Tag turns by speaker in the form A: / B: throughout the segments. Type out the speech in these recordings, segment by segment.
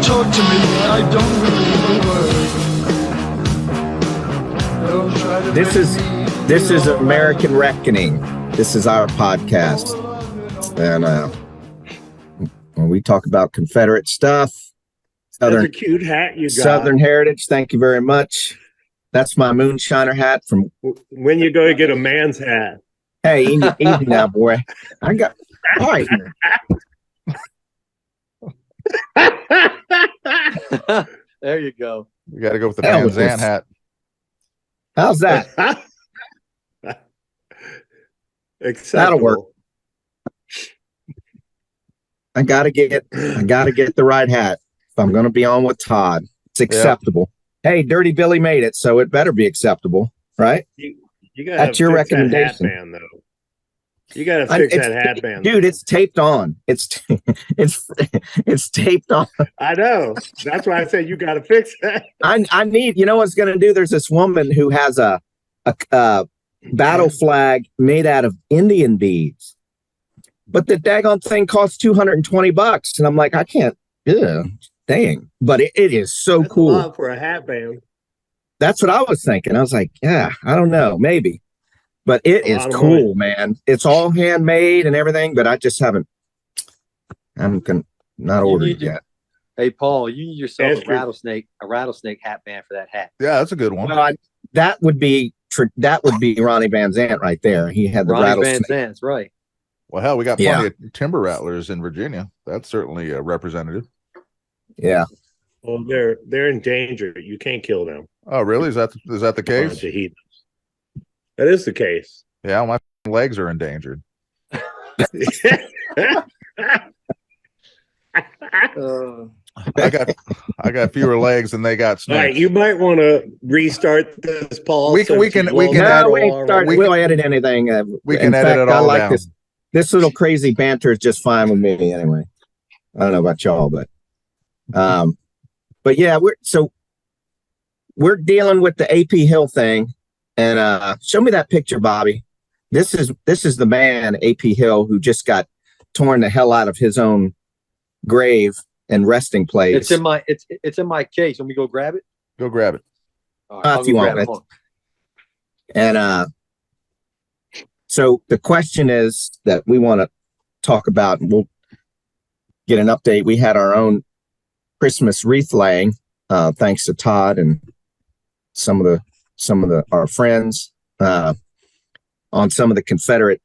A: talk to me. I don't believe a word. Don't try to
B: This is American Reckoning. This is our podcast, and when we talk about Confederate stuff,
C: That's a cute hat you got.
B: Southern heritage. Thank you very much. That's my moonshiner hat from.
C: When you go to get a man's hat.
B: Hey, easy now, boy. I got all right.
D: There you go.
E: You got to go with the Van Zandt hat.
B: How's that? That'll work. I gotta get the right hat if I'm gonna be on with Todd. It's acceptable. Yeah. Hey, Dirty Billy made it, so it better be acceptable, right?
C: You gotta
B: That's your recommendation.
C: That hatband, though. You gotta fix that hatband.
B: Dude, it's taped on. It's taped on.
C: I know. That's why I said you gotta fix that.
B: I need, you know what's gonna do? There's this woman who has a battle flag made out of Indian beads, but the daggone thing costs $220, and I'm like, I can't. Dang, but it is so
C: That's
B: cool.
C: A lot for a hatband.
B: That's what I was thinking. I was like, yeah, I don't know, maybe, but it is cool, man. It's all handmade and everything, but I just haven't. I'm not ordered it yet.
D: Hey, Paul, you need yourself a rattlesnake hatband for that hat.
E: Yeah, that's a good one.
B: Well, that would be Ronnie Van Zant right there. He had the rattlesnake.
D: Van Zant, that's right.
E: Well, hell, we got plenty of timber rattlers in Virginia. That's certainly a representative.
B: Yeah.
C: Well, they're endangered. You can't kill them.
E: Oh, really? Is that the case?
C: That is the case.
E: Yeah, my legs are endangered. I got fewer legs than they got snakes.
C: All right, you might want to restart this, Paul.
B: We'll edit anything.
E: We can edit it all
B: I like
E: down.
B: This little crazy banter is just fine with me anyway. I don't know about y'all, but yeah, we're dealing with the A.P. Hill thing, and show me that picture, Bobby. This is the man, A.P. Hill, who just got torn the hell out of his own grave and resting place.
D: It's in my case. Let me go grab it.
E: Go grab it.
D: Right,
B: if you want it. And so the question is that we want to talk about, and we'll get an update. We had our own Christmas wreath laying, thanks to Todd and some of our friends on some of the Confederate.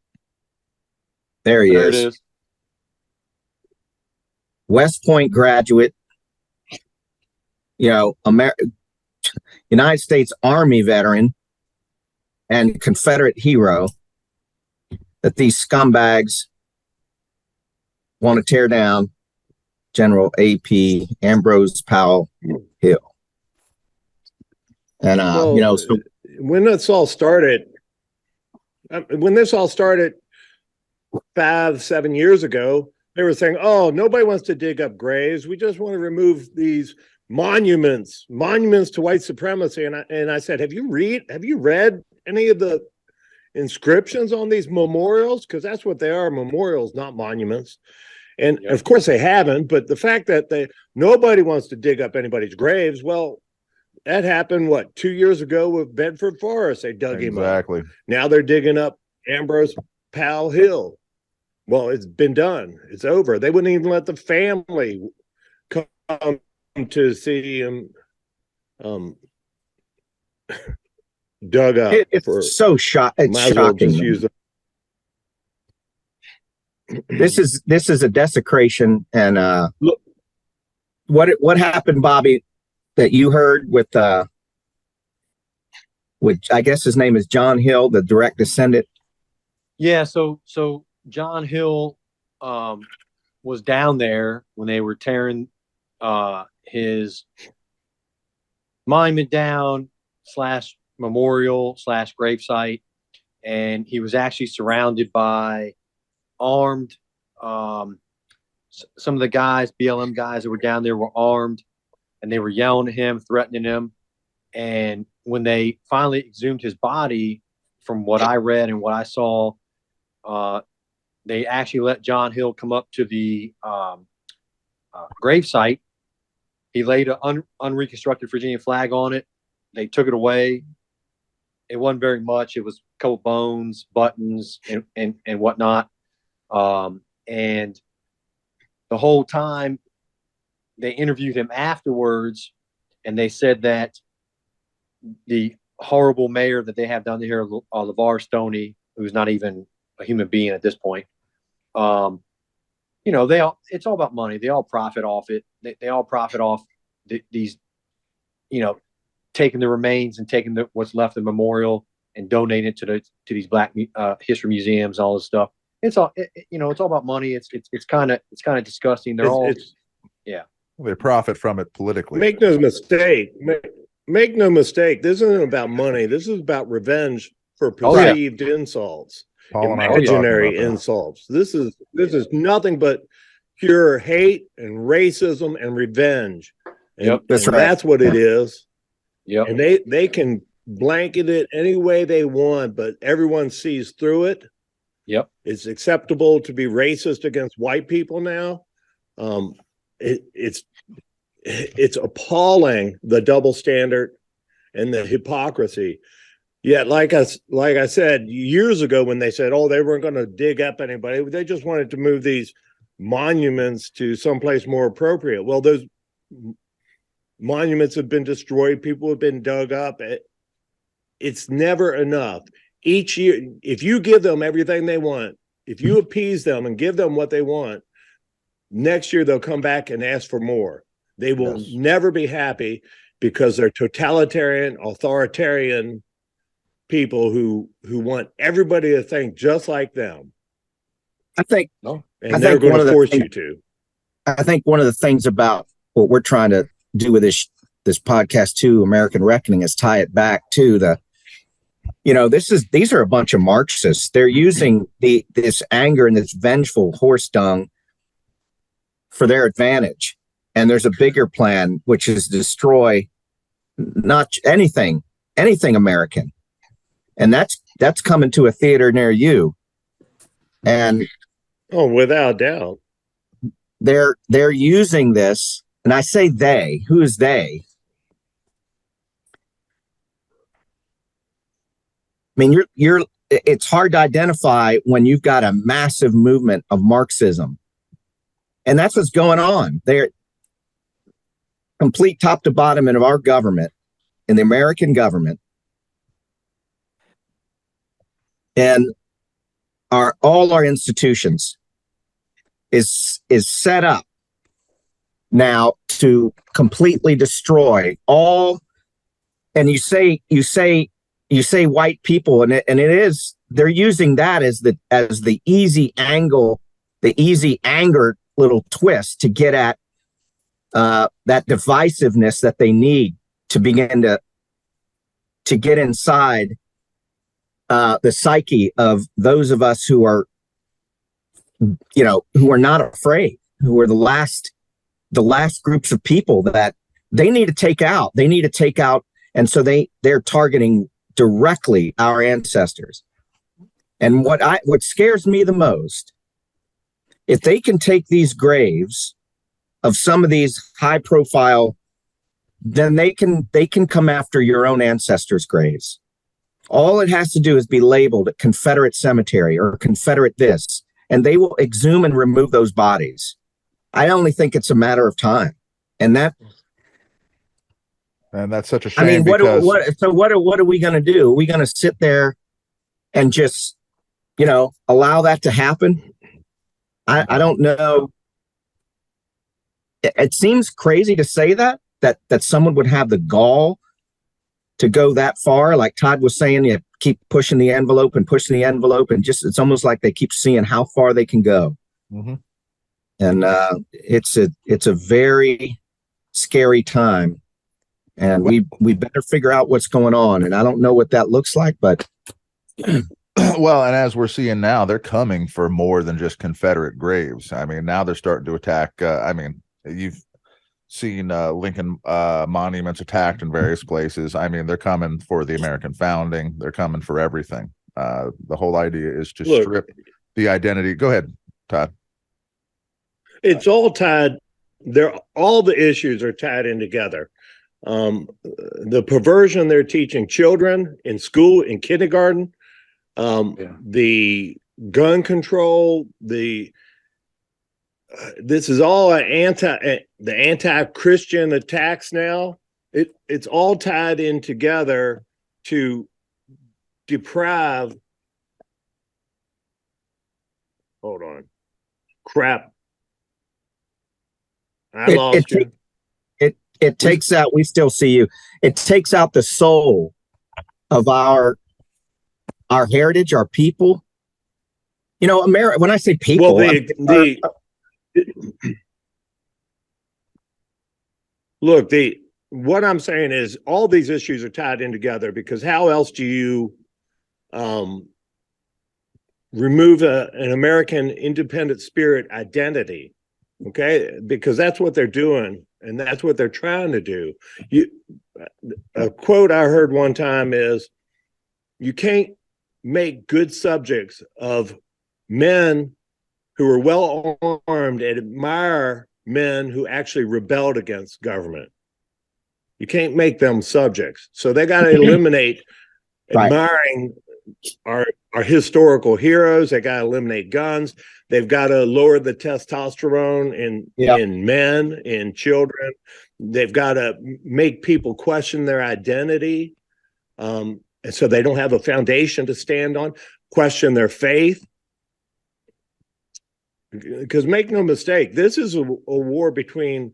B: There he is.
D: It is.
B: West Point graduate, United States Army veteran and Confederate hero that these scumbags want to tear down. General A.P. Ambrose Powell Hill. And so
C: when this all started 5-7 years ago, they were saying, "Oh, nobody wants to dig up graves. We just want to remove these monuments to white supremacy." And I said, "Have you read any of the inscriptions on these memorials? Because that's what they are, memorials, not monuments." And of course they haven't, but the fact that nobody wants to dig up anybody's graves, well, that happened 2 years ago with Bedford Forrest. They dug him up.
E: Exactly.
C: Now they're digging up Ambrose Powell Hill. Well, it's been done. It's over. They wouldn't even let the family come to see him dug up.
B: It's so shocking. This is a desecration, and look what happened, Bobby, that you heard with which I guess his name is John Hill, the direct descendant.
D: Yeah, so John Hill was down there when they were tearing his monument down / memorial / gravesite, and he was actually surrounded by armed. Some of the guys, BLM guys that were down there, were armed, and they were yelling at him, threatening him. And when they finally exhumed his body, from what I read and what I saw, they actually let John Hill come up to the gravesite He laid an unreconstructed Virginia flag on it. They took it away. It wasn't very much. It was a couple bones, buttons, and whatnot. And the whole time they interviewed him afterwards, and they said that the horrible mayor that they have down here, LeVar Stoney, who's not even a human being at this point, it's all about money. They all profit off it. They all profit off these, taking the remains and taking what's left of the memorial and donating it to these Black history museums, all this stuff. It's all it's all about money. It's kind of disgusting.
E: They profit from it politically.
C: Make no mistake. Make no mistake. This isn't about money. This is about revenge for perceived insults, imaginary insults. This is nothing but pure hate and racism and revenge. And, that's what it is.
D: Yep.
C: And they can blanket it any way they want, but everyone sees through it.
D: Yep.
C: It's acceptable to be racist against white people now. It's appalling, the double standard and the hypocrisy. Yet, like I said years ago, when they said, "Oh, they weren't going to dig up anybody," they just wanted to move these monuments to someplace more appropriate. Well, those monuments have been destroyed. People have been dug up. It's never enough. Each year, if you give them everything they want, if you appease them and give them what they want, next year they'll come back and ask for more. They will never be happy because they're totalitarian, authoritarian people who want everybody to think just like them.
B: I think
C: they're going to force you to.
B: I think one of the things about what we're trying to do with this podcast too, American Reckoning, is tie it back to these are a bunch of Marxists. They're using this anger and this vengeful horse dung for their advantage. And there's a bigger plan, which is destroy not anything American. And that's coming to a theater near you. And
C: without doubt.
B: They're using this, and I say they. Who is they? I mean, it's hard to identify when you've got a massive movement of Marxism. And that's what's going on. They're complete top to bottom of our government, in the American government, and all our institutions is set up now to completely destroy all. And you say white people, and it is, they're using that as the easy angle, the easy anger little twist to get at that divisiveness that they need to begin to get inside the psyche of those of us who are not afraid, who are the last groups of people that they need to take out. And so they're targeting directly our ancestors. And what scares me the most, if they can take these graves of some of these high profile, then they can come after your own ancestors' graves. All it has to do is be labeled a Confederate cemetery or Confederate this, and they will exhume and remove those bodies. I only think it's a matter of time. And that's
E: such a shame.
B: I mean, what are we going to do? Are we going to sit there and just, allow that to happen? I don't know. It seems crazy to say that someone would have the gall to go that far. Like Todd was saying, you keep pushing the envelope, and just, it's almost like they keep seeing how far they can go.
E: Mm-hmm.
B: And it's a very scary time. And we better figure out what's going on. And I don't know what that looks like, but
E: well, and as we're seeing now, they're coming for more than just Confederate graves. I mean, now they're starting to attack. You've seen Lincoln monuments attacked in various places. I mean, they're coming for the American founding. They're coming for everything. The whole idea is to strip the identity. Go ahead, Todd.
C: It's all tied they're all the issues are tied in together. The perversion they're teaching children in school, in kindergarten, the gun control, this is all the anti-Christian attacks now. It's all tied in together to deprive. Hold on. Crap. I lost you.
B: It takes out, we still see you. It takes out the soul of our heritage, our people. You know, America, when I say people,
C: what I'm saying is all these issues are tied in together, because how else do you remove an American independent spirit identity? Okay, because that's what they're doing, and that's what they're trying to do. A quote I heard one time is, you can't make good subjects of men who are well armed and admire men who actually rebelled against government. You can't make them subjects. So they got to eliminate admiring our historical heroes. They got to eliminate guns. They've got to lower the testosterone in men, in children. They've got to make people question their identity. And so they don't have a foundation to stand on, question their faith. Because make no mistake, this is a war between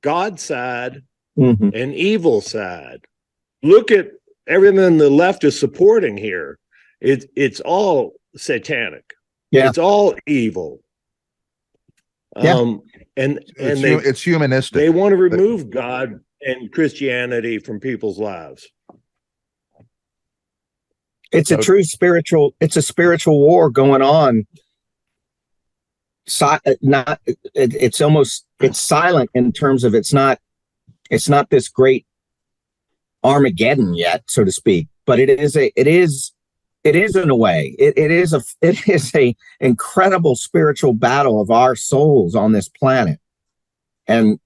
C: God's side and evil side. Look at everything the left is supporting here. It's all satanic. Yeah. It's all evil. And
E: it's humanistic.
C: They want to remove God and Christianity from people's lives.
B: It's a true spiritual war going on. It's silent in terms of it's not this great Armageddon yet, so to speak, but it is in a way. It is a incredible spiritual battle of our souls on this planet. And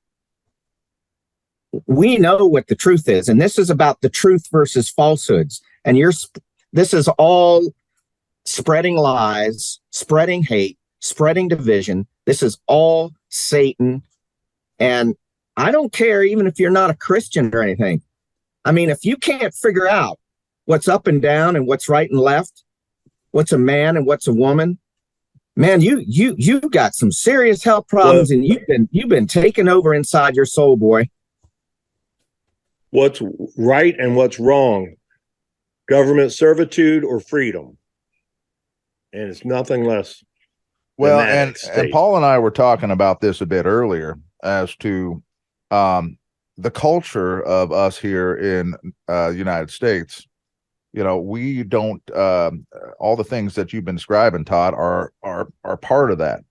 B: we know what the truth is, and this is about the truth versus falsehoods. And this is all spreading lies, spreading hate, spreading division. This is all Satan. And I don't care even if you're not a Christian or anything. I mean, if you can't figure out what's up and down and what's right and left, what's a man and what's a woman, man, you got some serious health problems, and you've been taken over inside your soul, boy.
C: What's right and what's wrong? Government servitude or freedom? And it's nothing less.
E: Well, and Paul and I were talking about this a bit earlier as to the culture of us here in United States. You know, we don't all the things that you've been describing, Todd, are part of that.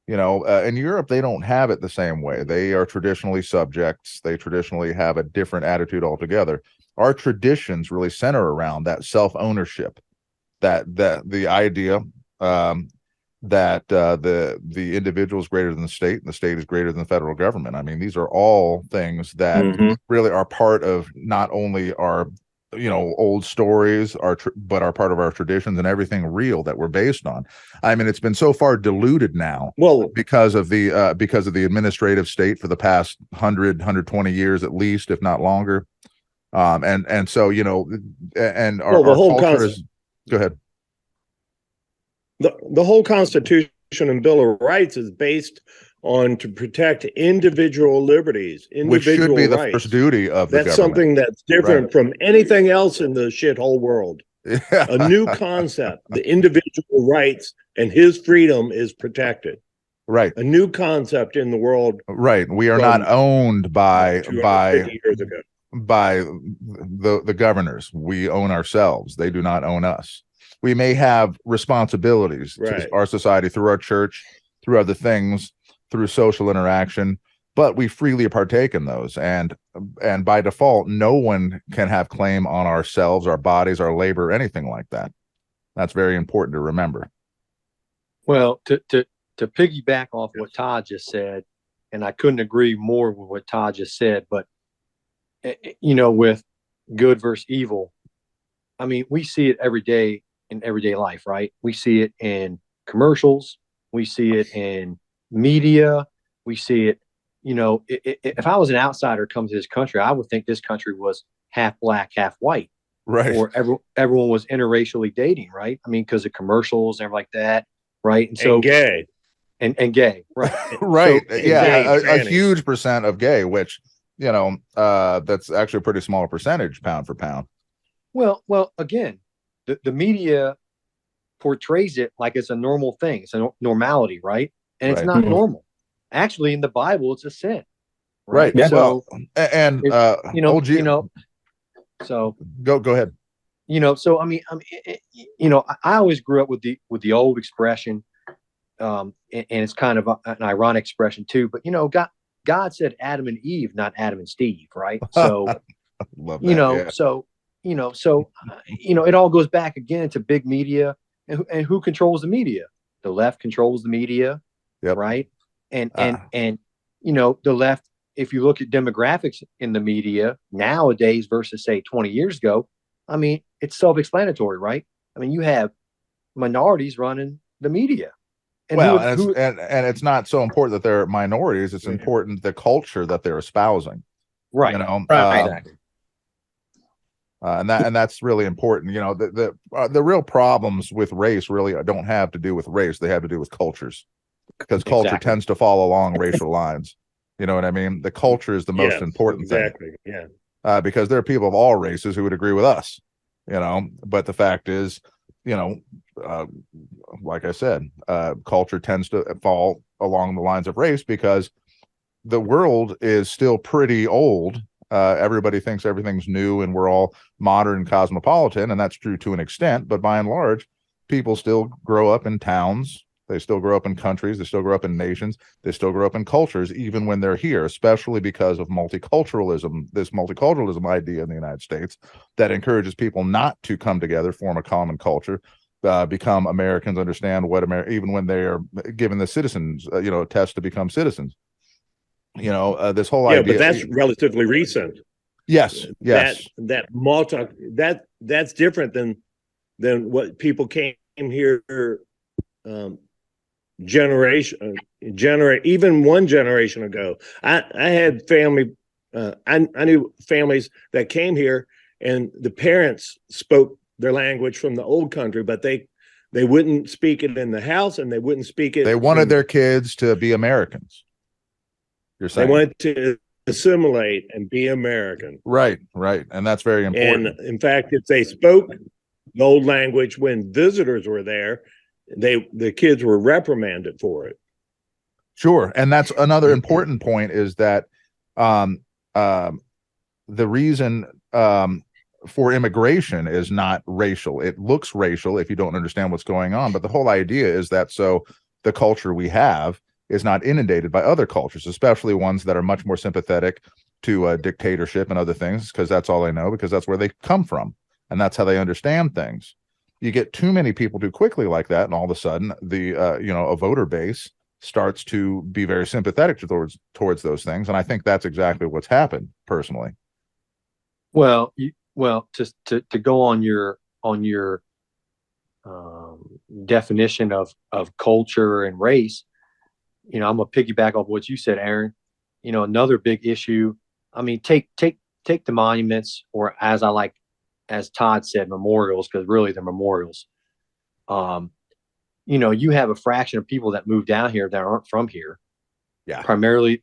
E: You know, in Europe, they don't have it the same way. They are traditionally subjects. They traditionally have a different attitude altogether. Our traditions really center around that self-ownership, that the idea that the individual is greater than the state, and the state is greater than the federal government. I mean, these are all things that really are part of not only our, you know, old stories, but are part of our traditions and everything real that we're based on. I mean, it's been so far diluted now, because of the administrative state for the past 120 years at least, if not longer. And so, you know, and our whole culture is. Go ahead.
C: The whole Constitution and Bill of Rights is based on to protect individual liberties,
E: which should be the first duty of the government.
C: That's something that's different from anything else in the shithole world. A new concept, the individual rights and his freedom is protected.
E: Right.
C: A new concept in the world.
E: Right. We are not owned by
C: years ago.
E: By the governors. We own ourselves. They do not own us. We may have responsibilities to our society through our church, through other things, through social interaction, but we freely partake in those. And by default, no one can have claim on ourselves, our bodies, our labor, anything like that. That's very important to remember.
D: Well, to piggyback off what Todd just said, and I couldn't agree more with what Todd just said. But with good versus evil, I mean, we see it every day in everyday life, right? We see it in commercials, we see it in media, we see it. If I was an outsider come to this country, I would think this country was half black, half white,
E: Right.
D: or everyone was interracially dating, right? I mean, because of commercials and everything like that, right? And so
C: gay.
D: and gay, right?
E: Right.
D: So,
E: Yeah.
C: gay,
E: A huge percent of gay, which, that's actually a pretty small percentage pound for pound.
D: well, again, the media portrays it like it's a normal thing. It's a normality, right? And it's
E: Right.
D: not
B: Mhm.
D: normal. Actually, in the Bible, it's a sin,
E: Right.
B: Yeah.
D: So,
E: And OG,
D: so
E: go ahead.
D: so I mean, I always grew up with the old expression, and it's kind of an ironic expression too. But God said Adam and Eve, not Adam and Steve, right? So
E: Love that. Yeah.
D: so it all goes back again to big media, and who controls the media? The left controls the media,
E: Yep.
D: right? And the left. If you look at demographics in the media nowadays versus say 20 years ago, I mean, it's self-explanatory, right? I mean, you have minorities running the media. And
E: and it's not so important that they're minorities. It's important the culture that they're espousing.
D: right.
B: Right.
D: Exactly.
E: And that's really important. The real problems with race really don't have to do with race. They have to do with cultures, because culture
D: Exactly.
E: tends to follow along racial lines. You know what I mean? The culture is the most important thing.
C: Exactly. Yeah.
E: Because there are people of all races who would agree with us, but the fact is, like I said, culture tends to fall along the lines of race, because the world is still pretty old. Everybody thinks everything's new and we're all modern cosmopolitan, and that's true to an extent, but by and large, people still grow up in towns. They still grow up in countries. They still grow up in nations. They still grow up in cultures, even when they're here, especially because of multiculturalism, this multiculturalism idea in the United States that encourages people not to come together, form a common culture, become Americans, understand what even when they are given the citizens, a test to become citizens. This whole idea.
C: But that's relatively recent.
E: Yes.
C: That's different than what people came here even one generation ago. I had family. I knew families that came here, and the parents spoke their language from the old country, but they wouldn't speak it in the house, and they wouldn't speak it.
E: They wanted their kids to be Americans. You're saying
C: they wanted to assimilate and be American.
E: Right, and that's very important.
C: And in fact, if they spoke the old language when visitors were there, the kids were reprimanded for it.
E: Sure, and that's another important point, is that the reason for immigration is not racial. It looks racial if you don't understand what's going on, but the whole idea is that so the culture we have is not inundated by other cultures, especially ones that are much more sympathetic to dictatorship and other things, because that's all they know, because that's where they come from, and that's how they understand things. You get too many people too quickly like that, and all of a sudden a voter base starts to be very sympathetic towards those things, and I think that's exactly what's happened personally.
D: Well, to go on your definition of culture and race, I'm gonna piggyback off what you said, Aaron. Another big issue. I mean, take the monuments, or as Todd said, memorials, because really they're memorials. You have a fraction of people that move down here that aren't from here.
E: Yeah.
D: Primarily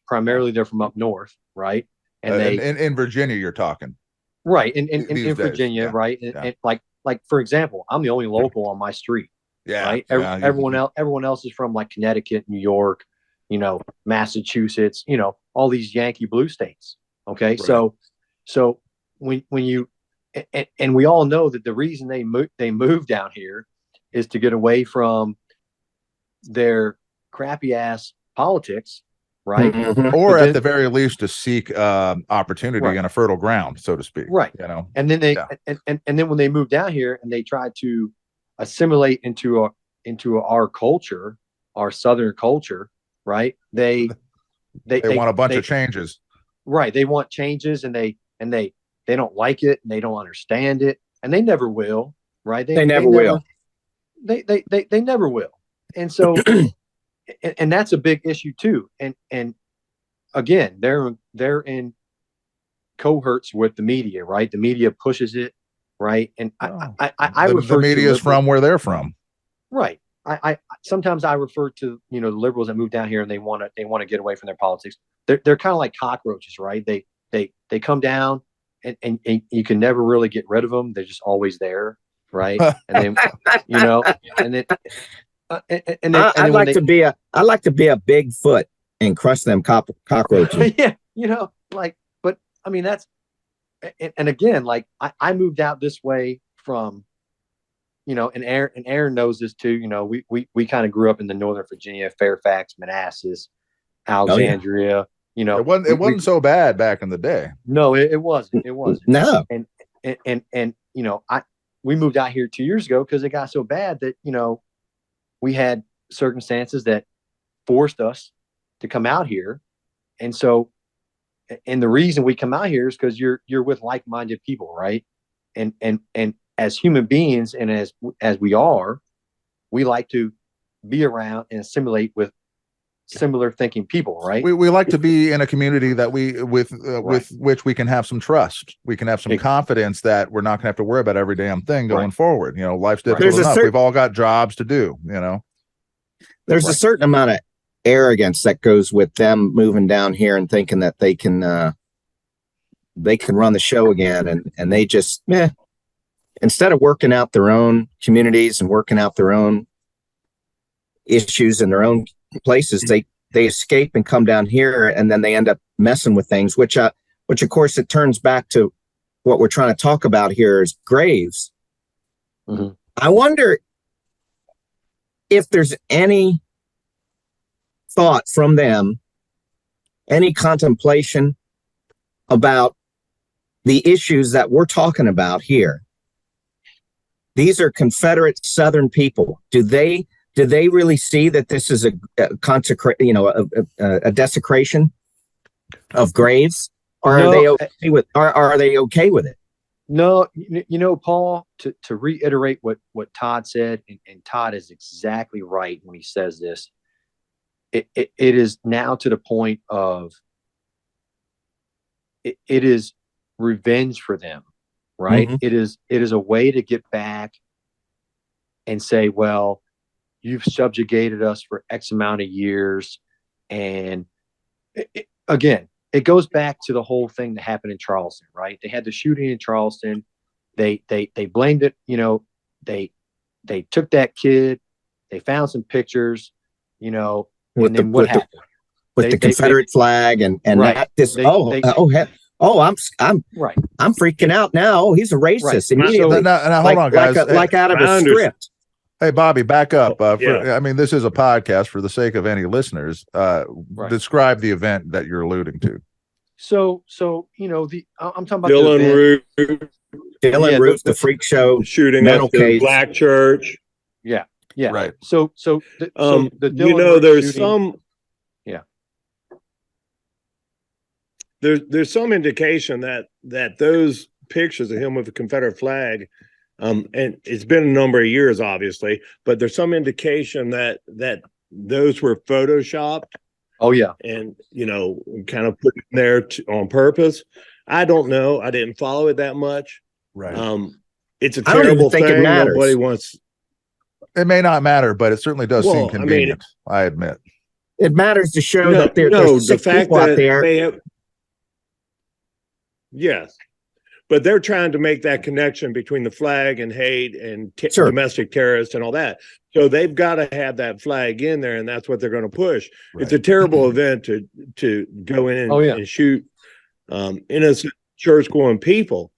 D: they're from up north, right? And
E: in Virginia, you're talking.
D: Right. In Virginia,
E: yeah.
D: right? And like for example, I'm the only local on my street.
E: Yeah.
D: Right. Everyone else is from like Connecticut, New York, Massachusetts, all these Yankee blue states. Okay. Right. So when you and we all know that the reason they moved down here is to get away from their crappy ass politics, right?
B: Mhm.
E: Or at the very least to seek opportunity on a fertile ground, so to speak.
D: Right. And then and then when they moved down here and they tried to assimilate into our culture, our Southern culture, right? They
E: They want a bunch of changes.
D: Right. They want changes, and they don't like it, and they don't understand it, and they never will. Right.
B: They never will.
D: They never will. And so, and that's a big issue too. And again, they're in cohorts with the media, right? The media pushes it, right? And I refer
E: the media
D: to
E: is from where they're from.
D: Right. I sometimes I refer to, the liberals that move down here and they want to get away from their politics. They're kind of like cockroaches, right? They come down and you can never really get rid of them. They're just always there, right? And then and then
B: I'd like to be a Bigfoot and crush them cockroaches.
D: Yeah, but I mean that's, and again, like I moved out this way from, and Aaron knows this too. We kind of grew up in the Northern Virginia, Fairfax, Manassas, Alexandria.
E: It wasn't so bad back in the day.
D: No, it wasn't. It wasn't.
B: No.
D: And we moved out here 2 years ago because it got so bad that we had circumstances that forced us to come out here, and so, and the reason we come out here is because you're with like-minded people, right? And as human beings, and as we are, we like to be around and assimilate with similar thinking people, right?
E: We like to be in a community that with which we can have some trust. We can have some confidence that we're not going to have to worry about every damn thing going forward. Life's difficult enough. We've all got jobs to do.
B: There's a certain amount of arrogance that goes with them moving down here and thinking that they can run the show again, and they just instead of working out their own communities and working out their own issues in their own places, they escape and come down here, and then they end up messing with things, which of course it turns back to what we're trying to talk about here is graves.
D: Mm-hmm.
B: I wonder if there's any thought from them, any contemplation about the issues that we're talking about here. These are Confederate Southern people. Do they really see that this is a desecration of graves, or are they okay with? Are they okay with it?
D: No, Paul. To reiterate what Todd said, and Todd is exactly right when he says this. It is now to the point of it is revenge for them, right?
B: Mm-hmm.
D: It is a way to get back and say, well, you've subjugated us for X amount of years. And again, it goes back to the whole thing that happened in Charleston, right? They had the shooting in Charleston. They blamed it. They took that kid. They found some pictures,
B: with
D: and then what happened?
B: With the Confederate flag and
D: right.
B: I'm
D: right.
B: I'm freaking out now. Oh, he's a racist
D: right.
B: immediately.
E: Now hold on, guys.
B: Like out of a script.
E: Hey, Bobby, back up. This is a podcast for the sake of any listeners. Describe the event that you're alluding to.
D: So I'm talking about
C: Dylan
B: Roof, the freak show
C: shooting up the black church.
D: Yeah.
E: Right.
D: So the Dylan
C: there's
D: shooting,
C: some.
D: Yeah.
C: There's some indication that those pictures of him with the Confederate flag. And it's been a number of years, obviously, but there's some indication that those were photoshopped.
D: Oh yeah,
C: and kind of put in there on purpose. I don't know. I didn't follow it that much.
E: Right.
C: It's a terrible thing.
B: It matters.
C: Nobody wants.
E: It may not matter, but it certainly does seem convenient. I admit.
B: It matters to show that there's
C: the fact
B: people out there.
C: Yes. But they're trying to make that connection between the flag and hate and domestic terrorists and all that. So they've got to have that flag in there, and that's what they're going to push. Right. It's a terrible event to go in and shoot innocent church-going people.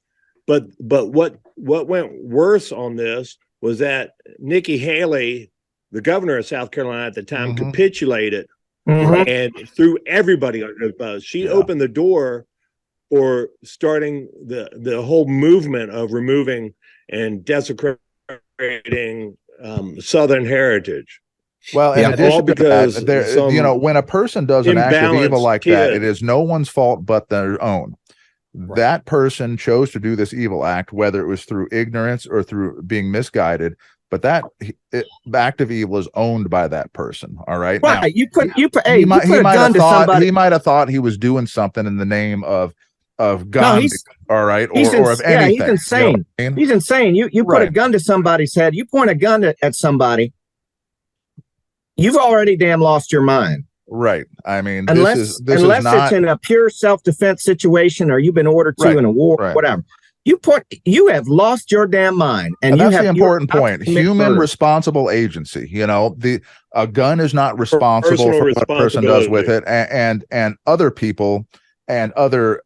C: But what went worse on this was that Nikki Haley, the governor of South Carolina at the time, capitulated and threw everybody under the bus. She opened the door for starting the whole movement of removing and desecrating Southern heritage.
E: Well, in
B: Yeah.
E: addition
C: All
E: to
C: because
E: that, there,
C: some
E: when a person does an act of evil
C: imbalanced
E: like that,
C: kid.
E: it is no one's fault but their own.
B: Right.
E: That person chose to do this evil act, whether it was through ignorance or through being misguided. But the act of evil is owned by that person. All right.
B: Right.
E: Now,
B: Hey, you put a gun to somebody.
E: He might have thought he was doing something in the name of
B: No,
E: Gandhi. All right, or of anything.
B: He's insane.
E: You know what I mean?
B: He's insane. You put a
E: Right.
B: gun to somebody's head. You point a gun at somebody. You've already damn lost your mind.
E: Right. I mean,
B: Unless
E: this is not
B: it's in a pure self-defense situation, or you've been ordered to
E: Right,
B: in a war,
E: right.
B: whatever. You have lost your damn mind, and
E: that's the
B: you're
E: important
B: about
E: point.
B: to commit
E: Human
B: murder.
E: responsible agency. A gun is not responsible
C: Personal
E: for what a person does with it,
C: responsibility.
E: and other people and other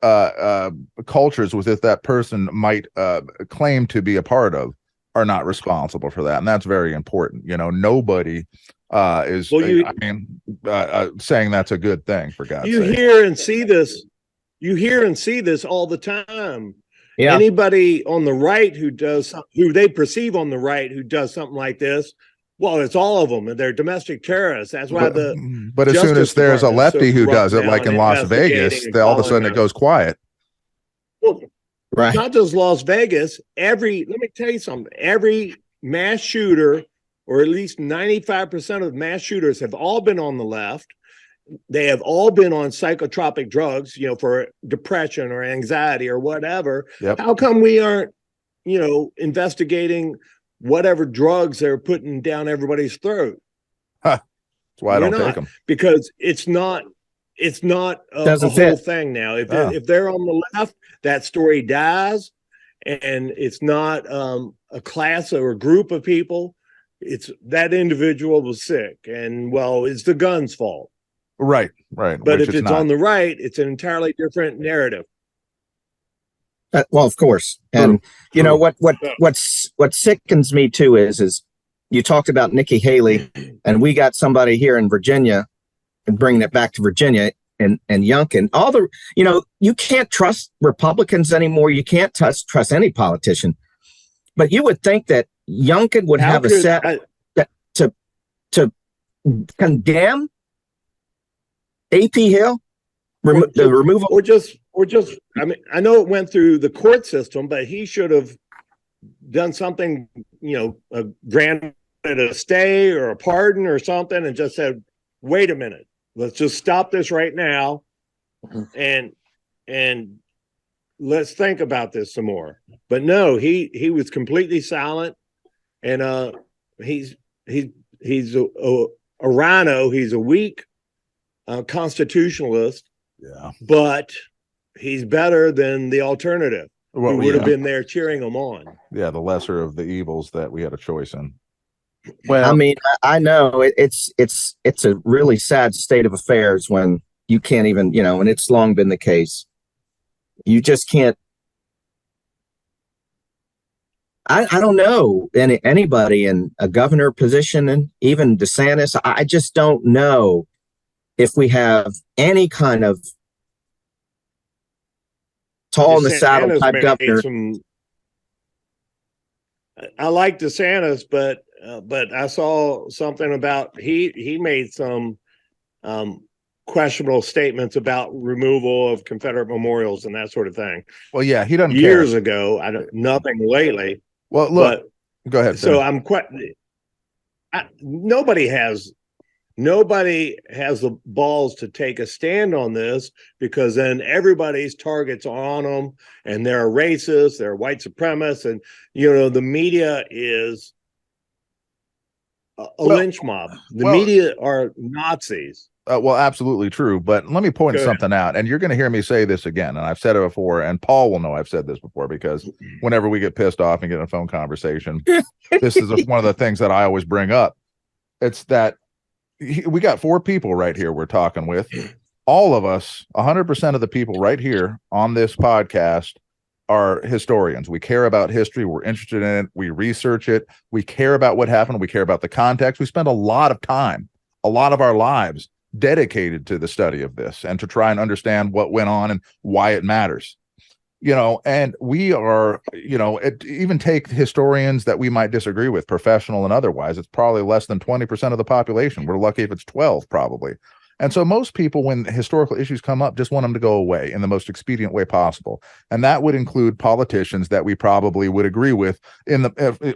E: cultures with it that person might claim to be a part of are not responsible for that, and that's very important. Nobody is. Saying that's a good thing, for God's
C: You
E: sake.
C: hear and see this. You hear and see this all the time.
B: Yeah.
C: Anybody on the right who they perceive on the right who does something like this, well, it's all of them, and they're domestic terrorists. That's why
E: But as soon as
C: Justice
E: there's a
C: Department's so
E: lefty who
C: corrupt
E: does it,
C: now
E: like in
C: and
E: Las
C: investigating
E: Vegas,
C: and
E: all of a
C: calling
E: sudden it
C: them.
E: goes quiet.
C: Well,
B: Right.
C: not just Las Vegas. Let me tell you something. Every mass shooter, or at least 95% of mass shooters, have all been on the left. They have all been on psychotropic drugs, for depression or anxiety or whatever.
E: Yep.
C: How come we aren't, investigating whatever drugs they're putting down everybody's throat?
E: That's why I
C: We're
E: don't
C: not.
E: take them.
C: Because it's not a
B: Doesn't
C: whole
B: fit.
C: thing now.
E: Oh.
C: If they're on the left, that story dies, and it's not a class or a group of people. It's that individual was sick, and it's the gun's fault.
E: Right.
C: But
E: Which
C: if it's
E: not.
C: on the right, it's an entirely different narrative.
B: Well, of course. And what sickens me too is you talked about Nikki Haley, and we got somebody here in Virginia, and bringing it back to Virginia and Youngkin. You can't trust Republicans anymore. You can't trust any politician. But you would think that Youngkin would have a set to condemn A.P. Hill, the removal.
C: Or just. I mean, I know it went through the court system, but he should have done something. Granted a stay or a pardon or something, and just said, "Wait a minute, let's just stop this right now, and let's think about this some more." But no, he was completely silent, and he's a rhino. He's a weak constitutionalist.
E: Yeah.
C: But he's better than the alternative,
E: Well,
C: who would have been there cheering him on.
E: Yeah, the lesser of the evils that we had a choice in.
D: Well,
B: I mean, I know it's a really sad state of affairs when you can't even, and it's long been the case. You just can't. I don't know anybody in a governor position, and even DeSantis. I just don't know if we have any kind of tall in the saddle
C: DeSantis
B: type
C: made
B: governor.
C: I like DeSantis, but I saw something about he made some questionable statements about removal of Confederate memorials and that sort of thing.
E: Well, yeah, he doesn't
C: Years
E: care.
C: ago. Nothing lately.
E: Well, look, go ahead.
C: So
E: finish.
C: Nobody has the balls to take a stand on this, because then everybody's targets are on them, and they're racist, they're white supremacists, and the media is a lynch mob. The media are Nazis.
E: Well, absolutely true. But let me point something out, and you're going to hear me say this again, and I've said it before, and Paul will know I've said this before, because whenever we get pissed off and get in a phone conversation, this is one of the things that I always bring up. It's that we got 4 people right here we're talking with. All of us, 100% of the people right here on this podcast are historians. We care about history. We're interested in it. We research it. We care about what happened. We care about the context. We spend a lot of time, a lot of our lives dedicated to the study of this and to try and understand what went on and why it matters. and we are, even take historians that we might disagree with, professional and otherwise, it's probably less than 20% of the population. We're lucky if it's 12, probably. And so most people, when historical issues come up, just want them to go away in the most expedient way possible. And that would include politicians that we probably would agree with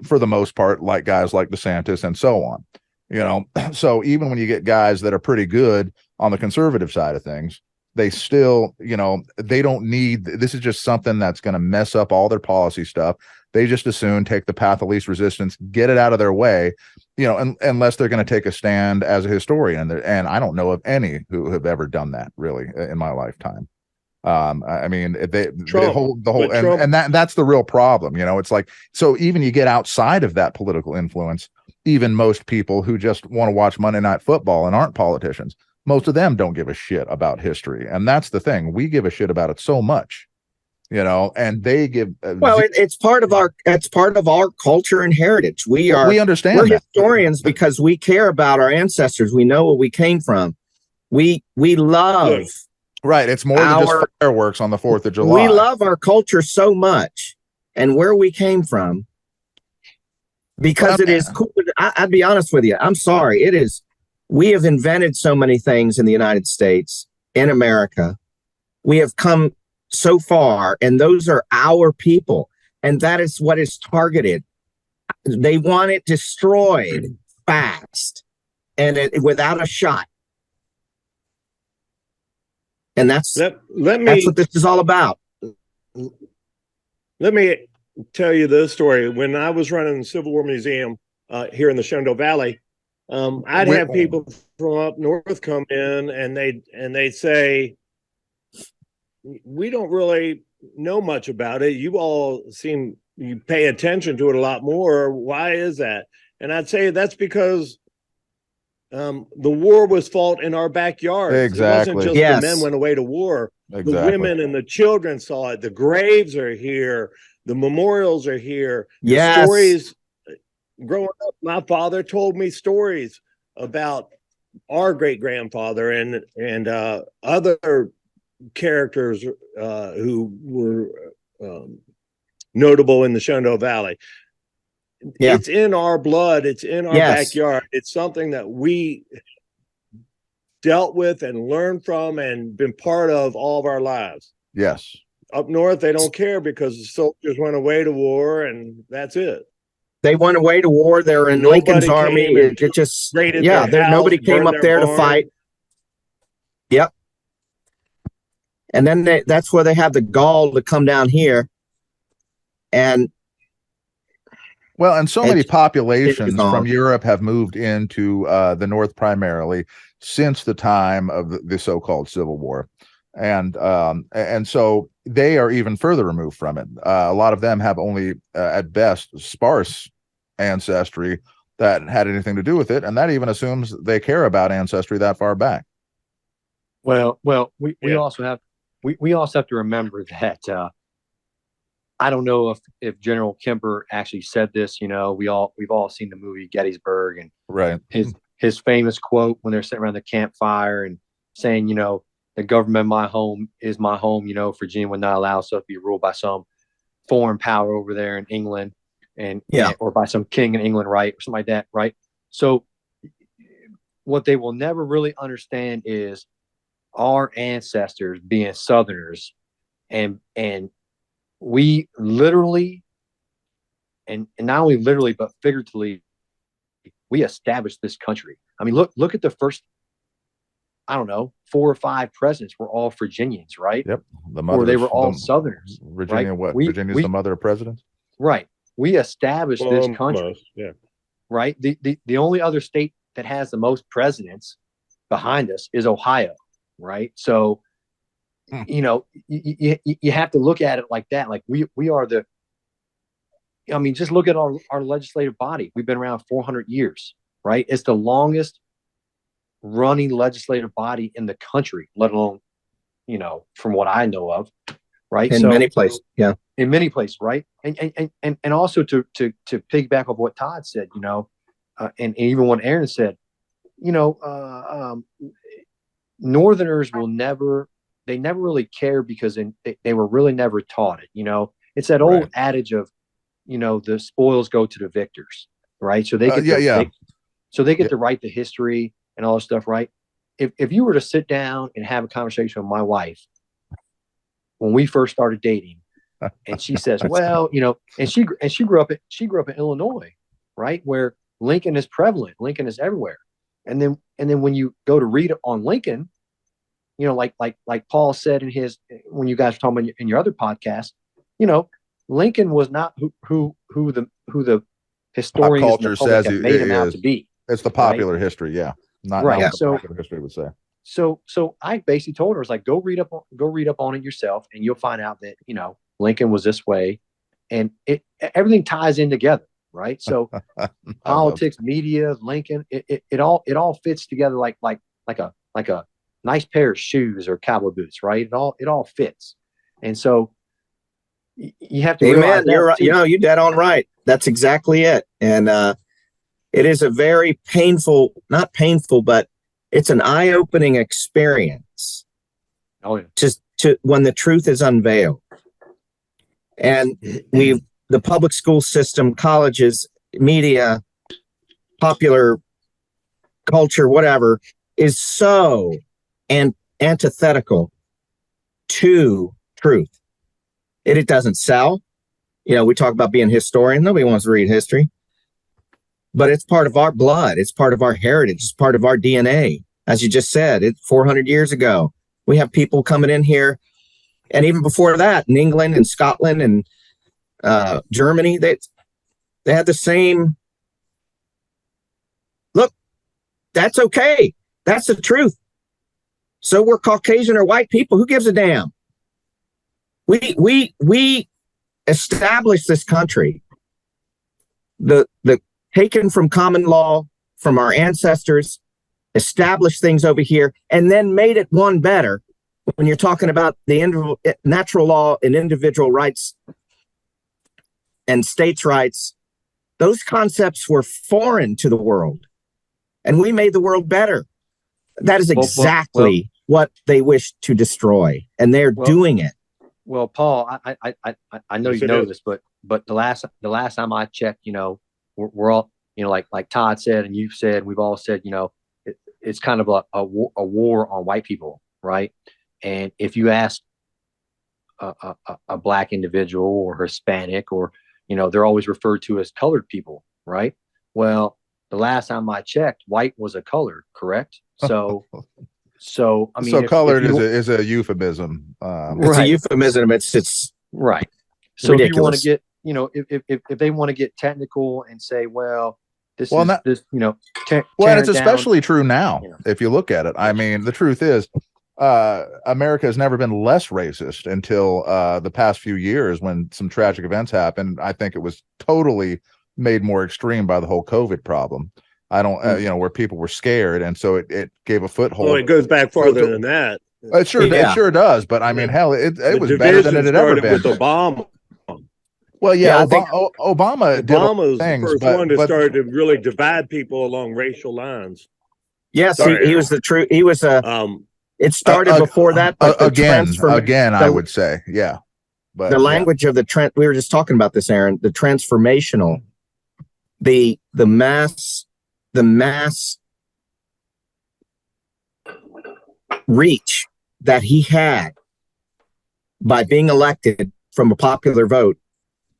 E: for the most part, like guys like DeSantis and so on. So even when you get guys that are pretty good on the conservative side of things, they still, they don't need, this is just something that's going to mess up all their policy stuff. They just as soon take the path of least resistance, get it out of their way, unless they're going to take a stand as a historian. And I don't know of any who have ever done that really in my lifetime. I mean, that's the real problem. It's like, so even you get outside of that political influence, even most people who just want to watch Monday Night Football and aren't politicians, most of them don't give a shit about history. And that's the thing. We give a shit about it so much, and they give.
B: It's part of our culture and heritage. We understand we're historians because we care about our ancestors. We know where we came from. We love.
E: Right. It's more than just fireworks on the 4th of July.
B: We love our culture so much and where we came from because it is cool. I'd be honest with you. I'm sorry. It is. We have invented so many things in the United States, in America. We have come so far, and those are our people. And that is what is targeted. They want it destroyed fast and without a shot. And that's that's what this is all about.
C: Let me tell you this story. When I was running the Civil War Museum here in the Shenandoah Valley, I'd have people from up north come in and they'd say, we don't really know much about it. You all you pay attention to it a lot more. Why is that? And I'd say that's because the war was fought in our backyard.
E: Exactly.
C: It wasn't just the men went away to war.
E: Exactly.
C: The women and the children saw it. The graves are here. The memorials are here.
B: Yes.
C: The stories. Growing up, my father told me stories about our great grandfather and other characters who were notable in the Shenandoah Valley. Yeah. It's in our blood. It's in our backyard. It's something that we dealt with and learned from and been part of all of our lives.
E: Yes.
C: Up north, they don't care because the soldiers went away to war and that's it.
B: They went away to war. They're in Lincoln's army. It just, nobody came up there to fight. Yep. And then that's where they have the gall to come down here. And
E: so many populations from Europe have moved into the North primarily since the time of the so-called Civil War. And so they are even further removed from it. A lot of them have only, at best, sparse ancestry that had anything to do with it. And that even assumes they care about ancestry that far back.
D: We also have to remember that I don't know if General Kemper actually said this. We've all seen the movie Gettysburg and
E: right.
D: His famous quote when they're sitting around the campfire and saying, the government of my home is my home. Virginia would not allow itself to be ruled by some foreign power over there in England or by some king in England, right? Or something like that, right? So what they will never really understand is our ancestors being Southerners and we literally, and not only literally, but figuratively, we established this country. I mean, look at the first, 4 or 5 presidents were all Virginians, right?
E: Yep.
D: Or they were all Southerners.
E: Virginia, right? Virginia's the mother of presidents?
D: Right. We established this country.
C: Yeah.
D: Right. The only other state that has the most presidents behind us is Ohio. Right. So, you have to look at it like that. Like we are just look at our legislative body. We've been around 400 years, right? It's the longest running legislative body in the country, let alone, from what I know of, right?
B: In many places. Yeah.
D: In many places. Right. And also to piggyback off what Todd said, and even what Aaron said, Northerners will never they never really cared because they were really never taught it. It's that old
E: Right.
D: adage of, the spoils go to the victors, right? So they get they get to write the history and all this stuff, right? If you were to sit down and have a conversation with my wife when we first started dating, and she says, well, and she grew up in Illinois, right, where Lincoln is prevalent, Lincoln is everywhere, and then when you go to read on Lincoln, like Paul said when you guys were talking about in your other podcast, Lincoln was not who the historians
E: culture
D: and the public
E: says
D: have made him out to be.
E: It's the popular history, yeah, not
D: Right.
E: what the
D: So-
E: popular history would say.
D: So I basically told her, I was like, go read up on it yourself, and you'll find out that Lincoln was this way, and everything ties in together, right? So politics, media, Lincoln, it all fits together like a nice pair of shoes or cowboy boots, right? It all fits, and so you have to.
B: Amen. You're right. You're dead on right. That's exactly it. And it is a very not painful, but it's an eye-opening experience.
D: Oh yeah.
B: To when the truth is unveiled. And the public school system, colleges, media, popular culture, whatever, is so antithetical to truth. It doesn't sell. We talk about being historian. Nobody wants to read history. But it's part of our blood. It's part of our heritage. It's part of our DNA. As you just said, it's 400 years ago. We have people coming in here. And even before that, in England and Scotland and Germany, they had the same. Look, that's okay. That's the truth. So we're Caucasian or white people. Who gives a damn? We established this country. The taken from common law, from our ancestors, established things over here, and then made it one better. When you're talking about the natural law and individual rights and states' rights, those concepts were foreign to the world, and we made the world better. That is exactly what they wish to destroy, and they're doing it.
D: Well, Paul, I know you know this, but the last time I checked, we're all, like Todd said, and you've said, we've all said, it's kind of a war on white people, right? And if you ask a black individual or Hispanic, or they're always referred to as colored people, right? Well, the last time I checked, white was a color, correct? So I mean,
E: colored is a euphemism.
B: It's a euphemism. It's
D: right. So
B: ridiculous.
D: if you want to get, if they want to get technical and say, well, and it's
E: especially true now. If you look at it, I mean, the truth is, America has never been less racist until the past few years, when some tragic events happened. I think it was totally made more extreme by the whole COVID problem. I don't, where people were scared, and so it gave a foothold.
C: Well, it goes back farther than that.
E: It sure does. But I mean, hell, it was better than it had ever been.
C: With Obama.
E: Well,
C: I
E: think Obama did
C: was
E: things,
C: the first one to start to really divide people along racial lines.
B: Yes, he was the true. He was it started before that, but
E: again, I would say, yeah. But
B: the language of the we were just talking about this, Aaron. The transformational, the mass reach that he had by being elected from a popular vote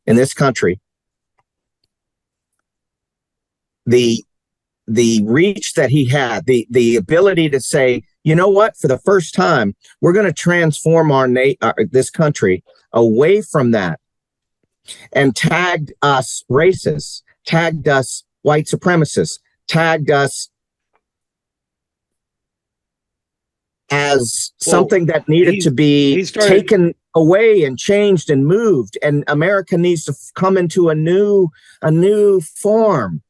B: in this country, the reach that he had, the ability to say, you know what, for the first time, we're going to transform this country away from that, and tagged us racists, tagged us white supremacists, tagged us as something that needed to be taken away and changed and moved, and America needs to come into a new form.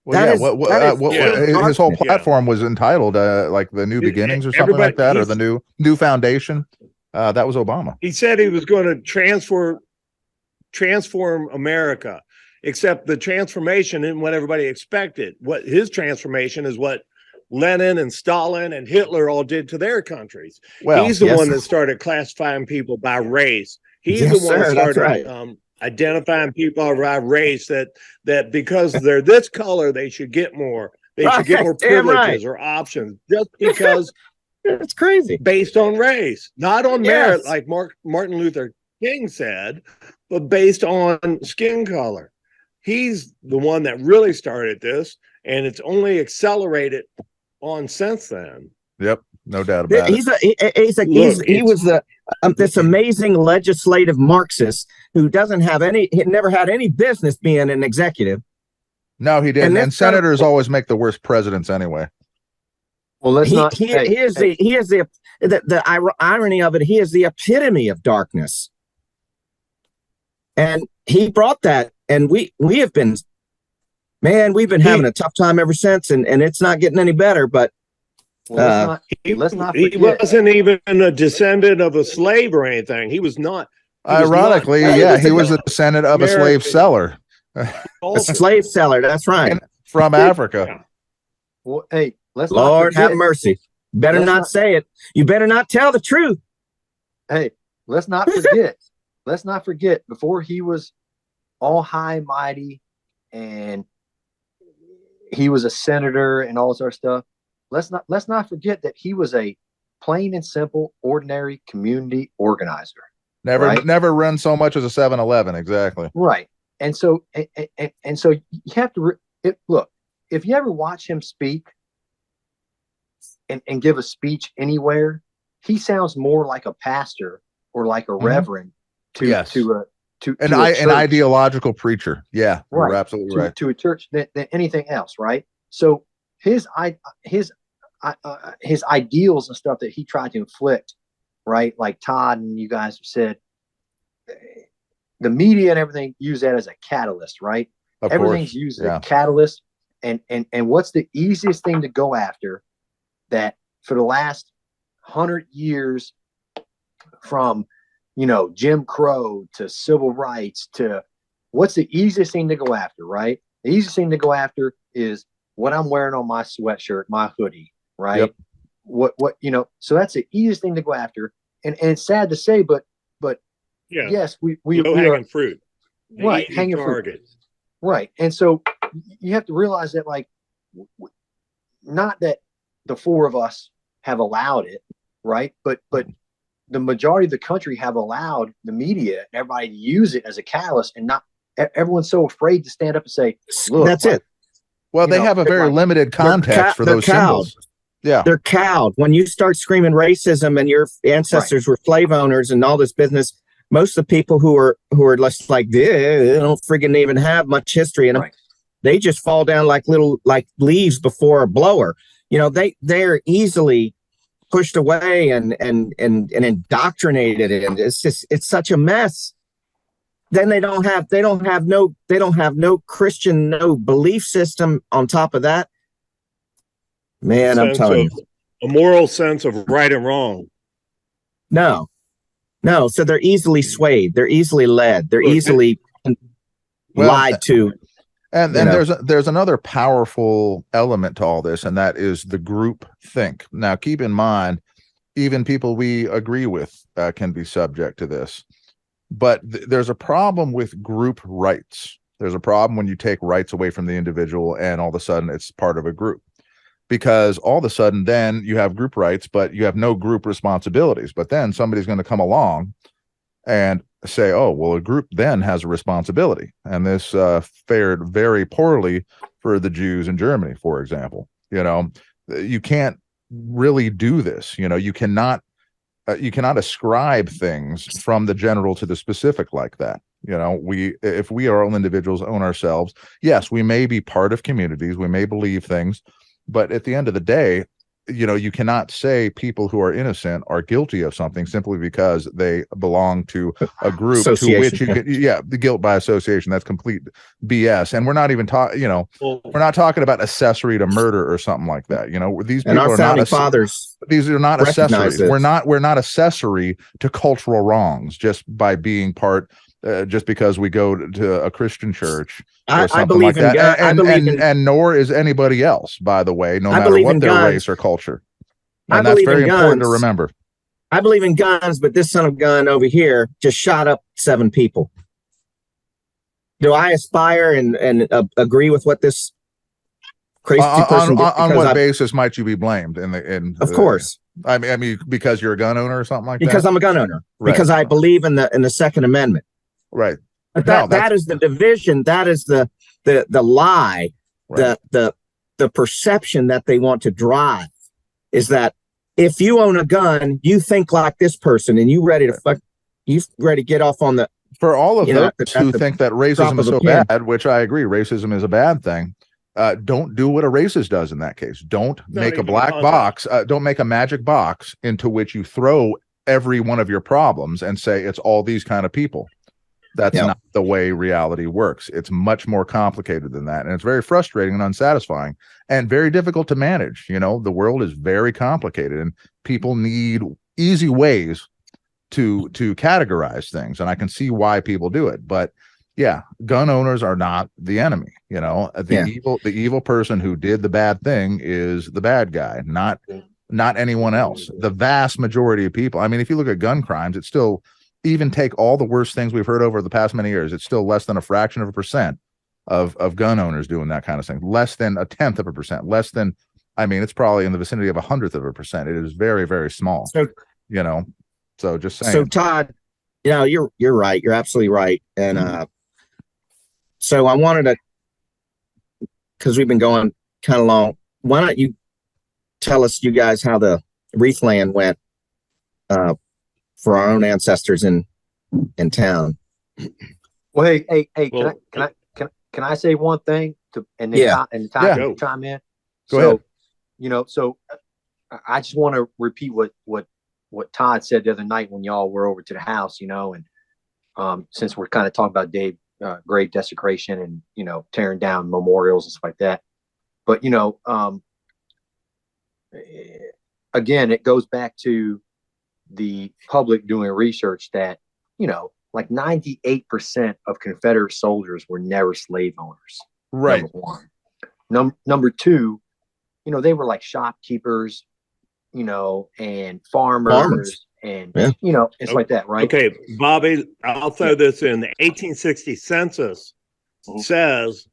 E: Well, his whole platform was entitled like the New Beginnings or something like that, or the new foundation. That was Obama.
C: He said he was going to transform America, except the transformation isn't what everybody expected. What his transformation is what Lenin and Stalin and Hitler all did to their countries.
E: Well,
C: He's the
B: yes.
C: one that started classifying people by race. He's
B: Yes,
C: the one
B: sir,
C: that
B: that's
C: started
B: right.
C: identifying people by race, that because they're this color, they should get more. They should get
B: Right,
C: more
B: damn right.
C: privileges or options just because
B: It's crazy.
C: based on race, not on merit,
B: Yes.
C: like Martin Luther King said, but based on skin color. He's the one that really started this, and it's only accelerated on since then.
E: Yep, no doubt about it.
B: He was this amazing legislative Marxist who he never had any business being an executive.
E: No, he didn't. And
B: this
E: senators always make the worst presidents anyway.
D: Well, let's
B: He
D: not.
B: is the irony of it. He is the epitome of darkness, and he brought that. And we've been having a tough time ever since, and it's not getting any better. But
D: Well, let's not
C: He
D: forget.
C: wasn't even a descendant of a slave or anything. He was not.
E: Ironically, he was a descendant of a slave seller
B: a slave seller. That's right.
E: from Africa.
D: Well, hey, let's
B: Lord
D: not
B: have
D: forget.
B: mercy. Better not say it. You better not tell the truth.
D: Hey, let's not forget. Let's not forget. Before he was all high and mighty, and he was a senator and all this other stuff. Let's not forget that he was a plain and simple, ordinary community organizer.
E: Never run so much as a 7-Eleven. Exactly.
D: Right. And so you have to look, if you ever watch him speak and give a speech anywhere, he sounds more like a pastor or like a reverend to
E: an ideological preacher. Yeah,
D: right.
E: You're absolutely right.
D: To a church than anything else, right? So his ideals and stuff that he tried to inflict, right? Like Todd and you guys have said, the media and everything use that as a catalyst, right? Everything's used as a catalyst. And what's the easiest thing to go after that for the last 100 years, from Jim Crow to civil rights to what's the easiest thing to go after, right? The easiest thing to go after is what I'm wearing on my sweatshirt, my hoodie, right?
E: Yep.
D: What so that's the easiest thing to go after. And it's sad to say, but
C: Yeah.
D: yes, we
C: Low-hanging fruit.
D: Right,
C: Easy
D: hanging fruit.
C: target.
D: Right. And so you have to realize that, like, not that the four of us have allowed it, right? But the majority of the country have allowed the media and everybody to use it as a catalyst, and not everyone's so afraid to stand up and say, look,
B: That's it.
E: Well, they have a very limited context for those symbols. Yeah.
B: They're cowed. When you start screaming racism and your ancestors were slave owners and all this business, most of the people who are less like, they don't friggin' even have much history in them.
D: Right.
B: They just fall down like leaves before a blower. They're easily pushed away and indoctrinated, and it's such a mess. Then they don't have no Christian, no belief system on top of that. Man, I'm telling you,
C: a moral sense of right and wrong.
B: no. So they're easily swayed. They're easily led. They're easily lied to.
E: And there's another powerful element to all this, and that is the group think. Now, keep in mind, even people we agree with can be subject to this. But there's a problem with group rights. There's a problem when you take rights away from the individual and all of a sudden it's part of a group. Because all of a sudden then you have group rights, but you have no group responsibilities. But then somebody's going to come along and say, oh, well, a group then has a responsibility. And this fared very poorly for the Jews in Germany, for example. You can't really do this. You cannot ascribe things from the general to the specific like that. If we are all individuals, own ourselves, yes, we may be part of communities, we may believe things, but at the end of the day, you cannot say people who are innocent are guilty of something simply because they belong to a group to which the guilt by association. That's complete BS. And we're not even talking, we're not talking about accessory to murder or something like that. These people are not fathers. These are not accessories. We're not accessory to cultural wrongs just by being part just because we go to a Christian church or
B: I
E: something
B: believe
E: like that.
B: in I believe in
E: And nor is anybody else, by the way, no
B: I
E: matter
B: believe
E: what
B: in
E: their
B: guns.
E: race or culture.
B: I
E: And that's
B: believe in
E: very important to
B: guns.
E: remember.
B: I believe in guns, but this son of a gun over here just shot up 7 people. Do I aspire and agree with what this crazy person did?
E: On what basis might you be blamed?
B: Of course,
E: I mean, because you're a gun owner or something like that.
B: because I'm a gun owner,
E: Right.
B: because I believe in the Second Amendment.
E: Right.
B: But
E: No,
B: that is the division. That is the lie.
E: Right.
B: The perception that they want to drive is that if you own a gun, you think like this person, and you ready to get off on the.
E: For all of
B: know,
E: those who think that racism is so bad, which I agree, racism is a bad thing. Don't do what a racist does in that case. Don't make a black box. Don't make a magic box into which you throw every one of your problems and say it's all these kind of people. That's not the way reality works. It's much more complicated than that. And it's very frustrating and unsatisfying and very difficult to manage. You know, the world is very complicated and people need easy ways to categorize things. And I can see why people do it. But yeah, gun owners are not the enemy. You know, the evil person who did the bad thing is the bad guy, not anyone else. The vast majority of people. I mean, if you look at gun crimes, it's still, even take all the worst things we've heard over the past many years, it's still less than a fraction of a percent of gun owners doing that kind of thing. Less than 0.1%. Less than, I mean, it's probably in the vicinity of 0.1%. It is very, very small. So, you know, so just saying.
B: So Todd, you know, you're right. You're absolutely right. And so I wanted to, because we've been going kind of long, why don't you tell us, you guys, how the wreath land went for our own ancestors in town?
D: Well, hey, can I say one thing and then Todd can chime in?
E: Go ahead.
D: You know, so I just want to repeat what Todd said the other night when y'all were over to the house, you know, and since we're kind of talking about grave desecration and, you know, tearing down memorials and stuff like that. But, you know, again, it goes back to the public doing research that, you know, like 98% of Confederate soldiers were never slave owners.
E: Right.
D: Number one. Number two, you know, they were like shopkeepers, you know, and farmers. And, you know, it's like that, right?
C: Okay, Bobby, I'll throw this in. The 1860 census says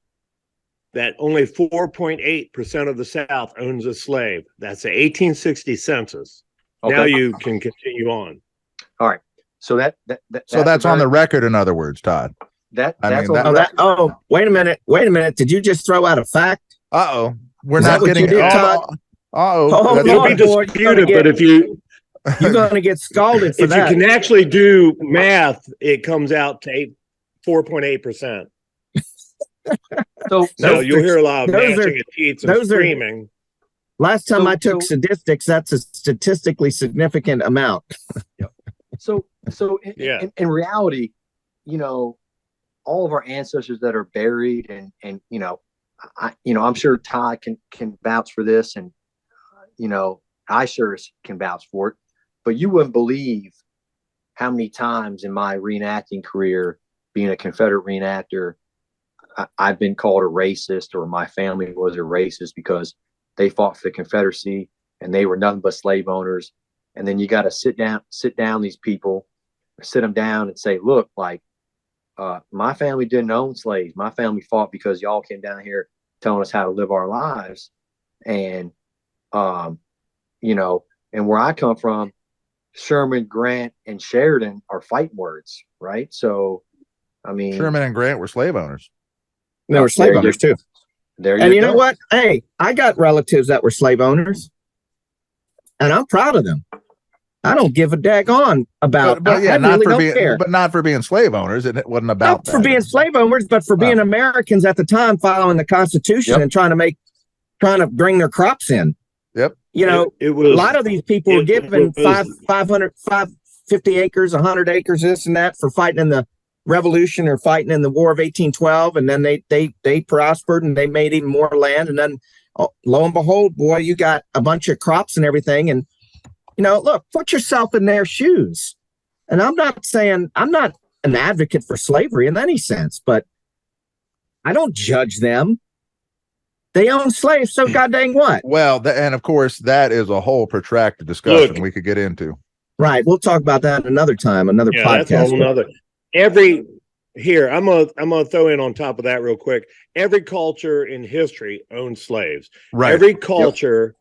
C: that only 4.8% of the South owns a slave. That's the 1860 census. Okay. Now you can continue on.
D: All right. So
E: that's on the record, in other words, Todd.
B: Wait a minute. Did you just throw out a fact?
E: We're not getting it.
C: It'll be disputed, but if you're
B: going to get scalded for that.
C: If you can actually do math, it comes out to 4.8%. So you'll hear a lot of gnashing of teeth and screaming.
B: Last time I took statistics, that's a statistically significant amount.
D: So in reality, you know, all of our ancestors that are buried and you know, I'm sure Todd can vouch for this, and you know, I sure can vouch for it. But you wouldn't believe how many times in my reenacting career, being a Confederate reenactor, I've been called a racist, or my family was a racist because they fought for the Confederacy and they were nothing but slave owners. And then you got to sit down these people, sit them down and say, look, like, my family didn't own slaves. My family fought because y'all came down here telling us how to live our lives. And, you know, and where I come from, Sherman, Grant, and Sheridan are fighting words, right? So, I mean,
E: Sherman and Grant were slave owners.
B: They were slave owners too. And you know what? Hey, I got relatives that were slave owners, and I'm proud of them. I don't give a daggone about.
E: But yeah,
B: not
E: for being slave owners. It wasn't about
B: not for being slave owners, but for being Americans at the time, following the Constitution and trying to bring their crops in.
E: Yep.
B: You know, a lot of these people were given 550 acres, 100 acres, this and that, for fighting in the Revolution or fighting in the War of 1812, and then they prospered and they made even more land, and then lo and behold, boy, you got a bunch of crops and everything. And you know, look, put yourself in their shoes. And I'm not an advocate for slavery in any sense, but I don't judge them. They own slaves, so god dang what?
E: Well, and of course, that is a whole protracted discussion
C: Look,
E: we could get into.
B: Right. We'll talk about that another time, another
C: yeah,
B: podcast.
C: that's a whole nother. I'm gonna throw in on top of that real quick. Every culture in history owned slaves.
E: Right.
C: Every culture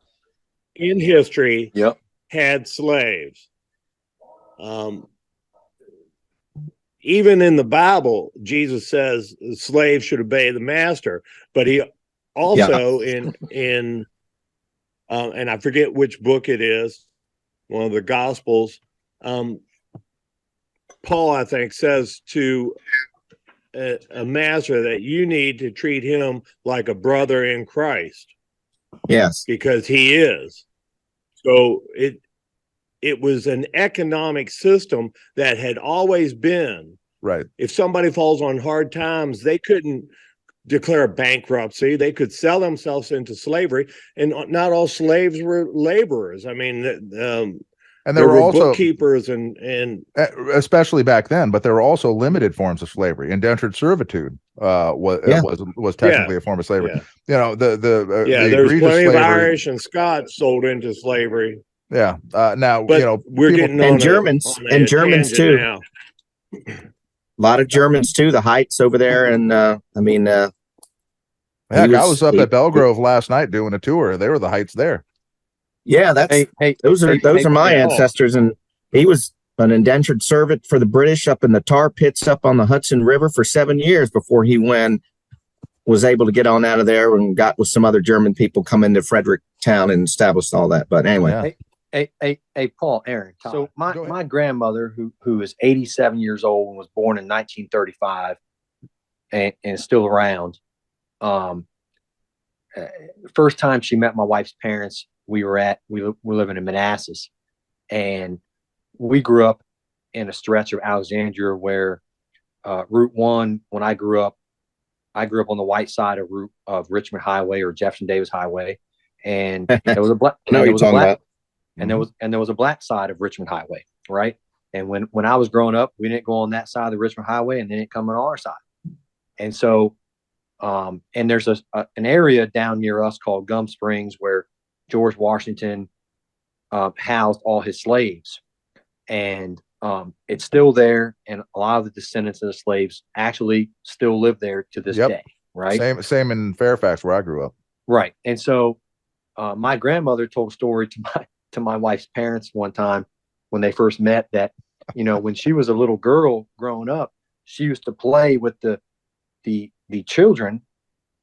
C: in history
D: Yep.
C: had slaves. Even in the Bible, Jesus says the slave should obey the master, but he also and I forget which book it is, one of the Gospels. Paul, I think, says to a master that you need to treat him like a brother in Christ.
B: Yes.
C: Because he is. So it was an economic system that had always been.
E: Right.
C: If somebody falls on hard times, they couldn't declare bankruptcy. They could sell themselves into slavery, and not all slaves were laborers. I mean,
E: and there were also
C: bookkeepers and
E: especially back then, but there were also limited forms of slavery. Indentured servitude was technically a form of slavery.
C: Yeah.
E: You know, the
C: there's plenty
E: slavery,
C: of Irish and Scots sold into slavery.
E: Yeah. Now,
C: but
E: you know,
C: we're getting on
B: Germans too.
C: Now.
B: A lot of Germans too. The Heights over there, and I
E: was up at Belgrove last night doing a tour. They were the Heights there.
B: Yeah, those are my ancestors, and he was an indentured servant for the British up in the tar pits up on the Hudson River for 7 years before he was able to get on out of there and got with some other German people, come into Fredericktown and established all that. But anyway,
D: Hey, Paul, Aaron. So my grandmother, who is 87 years old and was born in 1935, and is still around. First time she met my wife's parents, we were living in Manassas, and we grew up in a stretch of Alexandria where Route 1. When I grew up on the white side of Richmond Highway or Jefferson Davis Highway, and there was a black.
B: I know what you're talking about.
D: And there was a black side of Richmond Highway, right? And when I was growing up, we didn't go on that side of the Richmond Highway, and they didn't come on our side. And so, and there's an area down near us called Gum Springs where George Washington housed all his slaves, and it's still there. And a lot of the descendants of the slaves actually still live there to this day, right?
E: Same in Fairfax where I grew up.
D: Right. And so, my grandmother told a story to my wife's parents one time when they first met that, you know, when she was a little girl growing up, she used to play with the children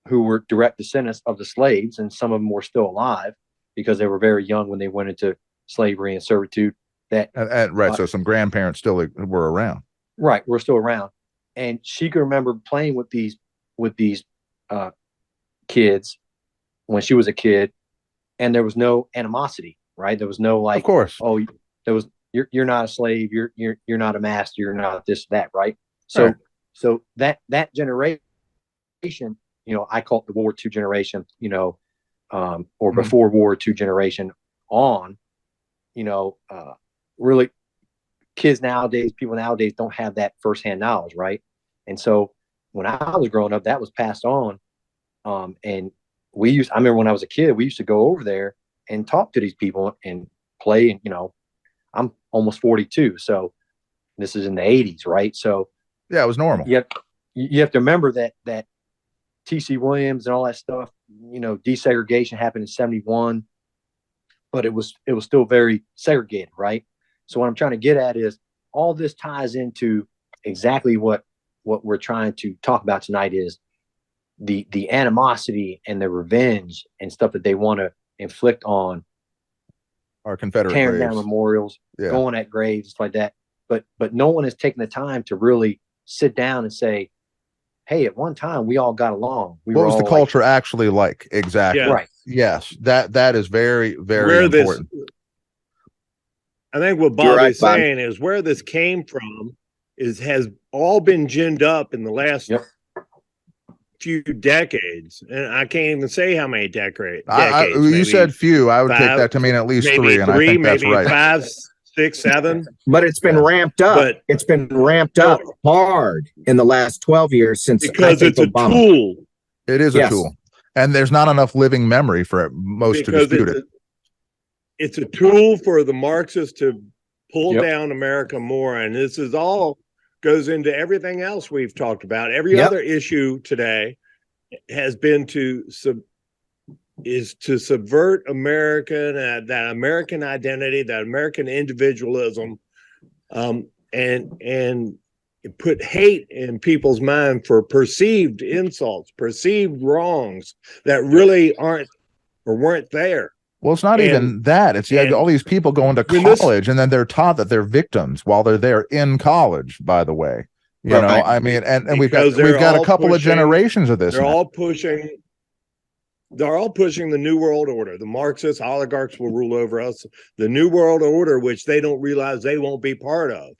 D: who were direct descendants of the slaves, and some of them were still alive because they were very young when they went into slavery and servitude.
E: So some grandparents still were around.
D: Right, were still around, and she could remember playing with these kids when she was a kid, and there was no animosity. Right, there was no like,
E: of course,
D: you're not a slave, you're not a master, you're not this, that, right? So that generation, you know, I call it the World War II generation, you know, or before World War II generation on, you know, really people nowadays don't have that firsthand knowledge, right? And so when I was growing up, that was passed on, and I remember when I was a kid, we used to go over there and talk to these people and play. And, you know, I'm almost 42. So this is in the 80s, right? So
E: yeah, it was normal.
D: You have to remember that T.C. Williams and all that stuff, you know, desegregation happened in 71, but it was still very segregated, right? So what I'm trying to get at is all this ties into exactly what we're trying to talk about tonight is the animosity and the revenge and stuff that they want to inflict on
E: our Confederate
D: tearing
E: graves.
D: down memorials, going at graves, stuff like that. But no one has taken the time to really sit down and say, hey, at one time we all got along.
E: What was the culture actually like? Exactly.
C: Yeah.
D: Right.
E: Yes. That is very, very important.
C: I think what Bobby's saying is where this came from has all been ginned up in the last few decades, and I can't even say how many decades.
E: You said few. I would take that to mean at least three, and I think that's right.
C: 6, 7.
B: But it's been ramped up.
C: But
B: It's been ramped up hard in the last 12 years since
C: because it's a
B: Obama.
C: tool.
E: It is a tool, and there's not enough living memory for most to dispute it.
C: It's a tool for the Marxists to pull down America more, and this is all goes into everything else we've talked about. Every other issue today has been to subvert American that American identity, that American individualism, and put hate in people's mind for perceived insults, perceived wrongs that really aren't or weren't there.
E: Well, it's not even that. It's you have all these people going to college, and then they're taught that they're victims while they're there in college. By the way, you know, I mean, and we've got a couple of generations of this.
C: They're all pushing the New World Order. The Marxist oligarchs will rule over us. The New World Order, which they don't realize they won't be part of.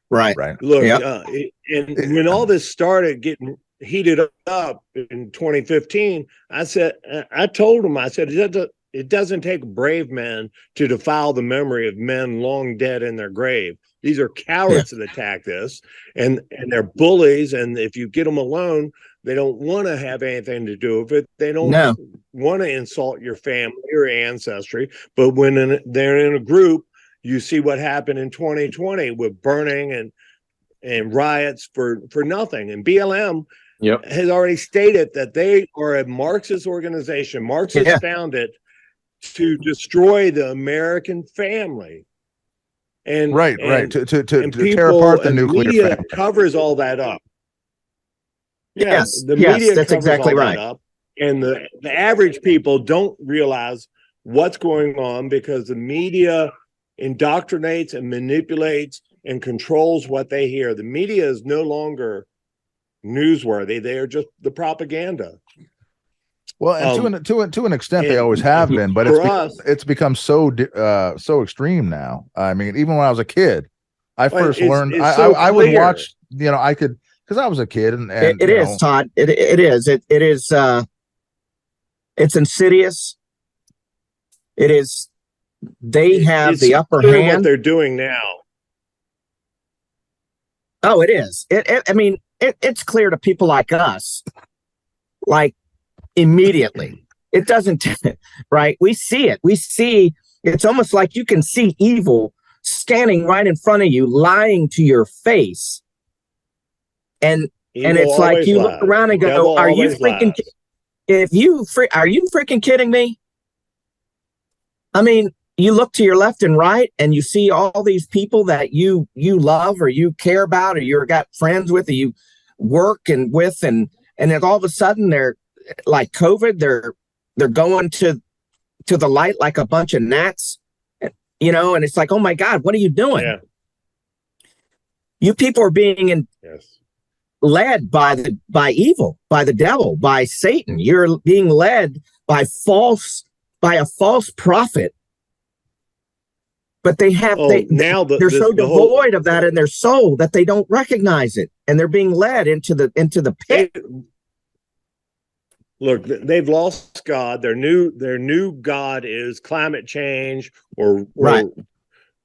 B: Right.
C: Look, and when all this started getting heated up in 2015, I told them, I said, it doesn't take brave men to defile the memory of men long dead in their grave. These are cowards that attack this, and they're bullies. And if you get them alone, they don't want to have anything to do with it. They don't want to insult your family or ancestry. But when they're in a group, you see what happened in 2020 with burning and riots for nothing. And BLM has already stated that they are a Marxist organization. Marxists found it to destroy the American family. And
E: to tear apart the nuclear
C: media
E: family.
C: Covers all that up.
B: The media that's exactly right.
C: Up, and the average people don't realize what's going on because the media indoctrinates and manipulates and controls what they hear. The media is no longer newsworthy. They are just the propaganda.
E: Well, and to an extent, they always have been, but it's become so extreme now. I mean, even when I was a kid, I first learned. I would watch. You know, I could because I was a kid, and
B: it is Todd. It is. It is. It's insidious. It is. They have the upper hand.
C: What they're doing now.
B: Oh, it is. I mean, it's clear to people like us, like immediately. It doesn't, right? We see it. We see. It's almost like you can see evil standing right in front of you, lying to your face, and it's like you look around and go, "Are you freaking? Are you freaking kidding me?" I mean, you look to your left and right and you see all these people that you love or you care about or you've got friends with or you work and with and then all of a sudden they're like COVID, they're going to the light like a bunch of gnats, you know, and it's like, oh my God, what are you doing?
C: Yeah.
B: You people are being led by evil, by the devil, by Satan. You're being led by a false prophet. But they have they're so devoid of that in their soul that they don't recognize it, and they're being led into the pit.
C: Look, they've lost God. Their new God is climate change or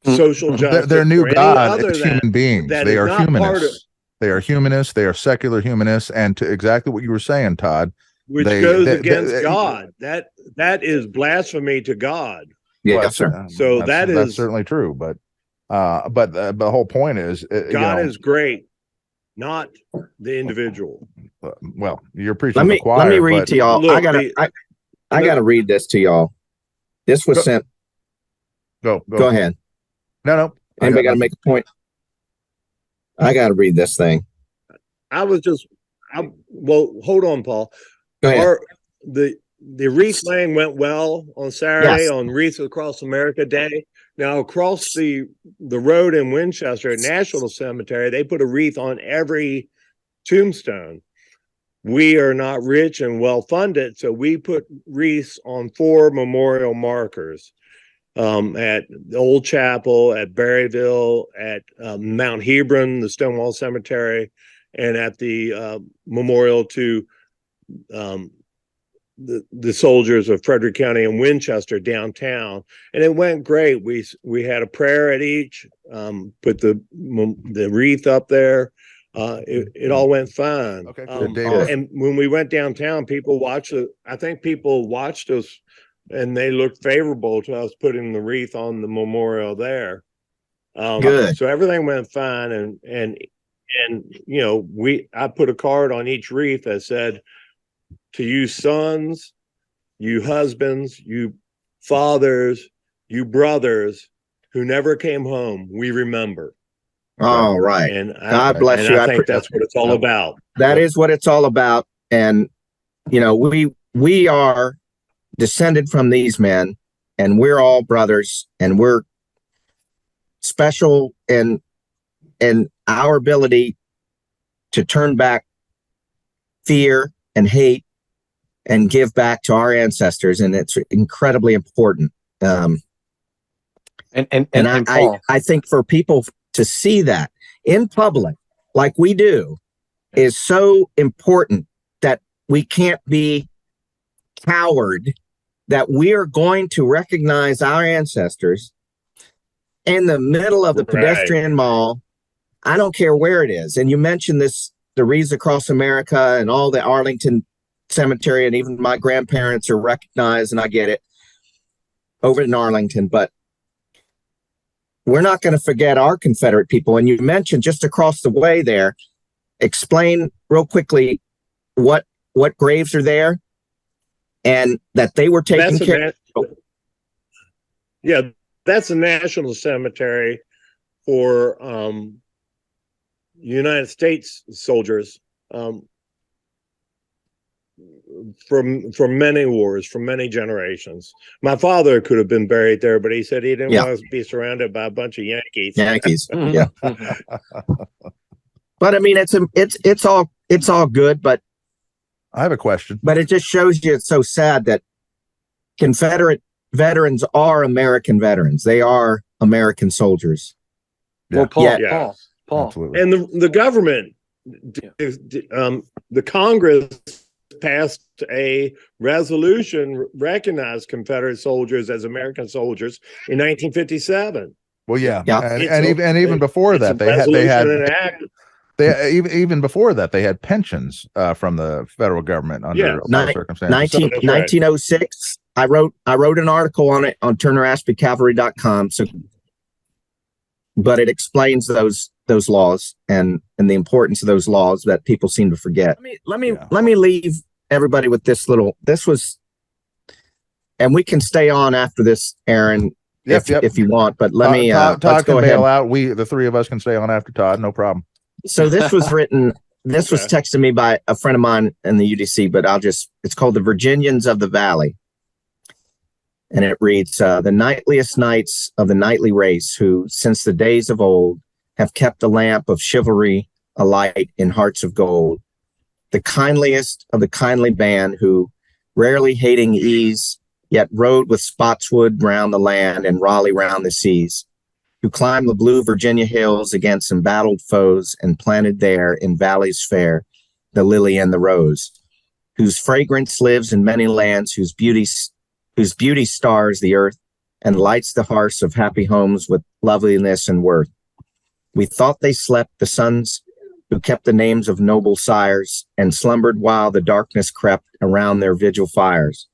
C: social justice.
E: Their new God is human beings. They are humanists. They are humanists. They are secular humanists. And to exactly what you were saying, Todd,
C: which goes against God. That is blasphemy to God.
B: Yes, sir.
C: So that's
E: certainly true. But the whole point is
C: God is great, not the individual.
E: Well, you're preaching to the choir.
B: Let me read to y'all. Look, I gotta read this to y'all. This was sent.
E: Go
B: ahead.
E: No.
B: Anybody got to make a point? I got to read this thing.
C: Well, hold on, Paul.
B: Go ahead.
C: The wreath laying went well on Saturday on Wreaths Across America Day. Now, across the road in Winchester at National Cemetery, they put a wreath on every tombstone. We are not rich and well funded, so we put wreaths on 4 memorial markers at the Old Chapel, at Berryville, at Mount Hebron, the Stonewall Cemetery, and at the memorial to the soldiers of Frederick County and Winchester downtown, and it went great. We had a prayer at each, put the wreath up there. It all went fine.
E: Okay,
B: Good, David.
C: And when we went downtown, people watched it. I think people watched us, and they looked favorable to us putting the wreath on the memorial there.
B: Good.
C: So everything went fine, and you know, I put a card on each wreath that said, "To you sons, you husbands, you fathers, you brothers who never came home, we remember."
B: All right.
C: And
B: God bless you.
C: I think that's what it's all about.
B: That is what it's all about. And, you know, we are descended from these men, and we're all brothers, and we're special in our ability to turn back fear and hate and give back to our ancestors. And it's incredibly important.
D: And
B: I think for people to see that in public, like we do, is so important, that we can't be coward, that we are going to recognize our ancestors in the middle of the pedestrian mall. I don't care where it is. And you mentioned this, the wreaths across America and all the Arlington Cemetery, and even my grandparents are recognized, and I get it, over in Arlington, but we're not going to forget our Confederate people. And you mentioned just across the way there, explain real quickly what graves are there, and that they were taken care of.
C: Yeah, that's a national cemetery for United States soldiers from many wars, from many generations. My father could have been buried there, but he said he didn't want to be surrounded by a bunch of Yankees.
B: Yeah. But I mean, it's all good, but
E: I have a question.
B: But it just shows you, it's so sad that Confederate veterans are American veterans. They are American soldiers.
D: Well, Paul,
C: Yeah.
D: Paul.
E: Absolutely.
C: And the government, the Congress passed a resolution recognized Confederate soldiers as American soldiers in 1957.
E: Well, yeah.
B: Yeah.
E: And even before that, even before that, they had pensions from the federal government under a lot of circumstances.
B: 1906. I wrote an article on it on TurnerAspeyCavalry.com. So, but it explains those laws and the importance of those laws that people seem to forget. Let me leave everybody with this was, and we can stay on after this, Aaron, if you want, but let me,
E: Todd
B: let's go
E: can
B: ahead.
E: bail out. The three of us can stay on after Todd. No problem.
B: So this was written, this was texted me by a friend of mine in the UDC, but it's called The Virginians of the Valley. And it reads, the knightliest knights of the knightly race who, since the days of old, have kept the lamp of chivalry alight in hearts of gold. The kindliest of the kindly band who, rarely hating ease, yet rode with Spotswood round the land and Raleigh round the seas, who climbed the blue Virginia hills against embattled foes and planted there in valleys fair the lily and the rose, whose fragrance lives in many lands, whose beauty stars the earth and lights the hearths of happy homes with loveliness and worth. We thought they slept, the sons who kept the names of noble sires, and slumbered while the darkness crept around their vigil fires.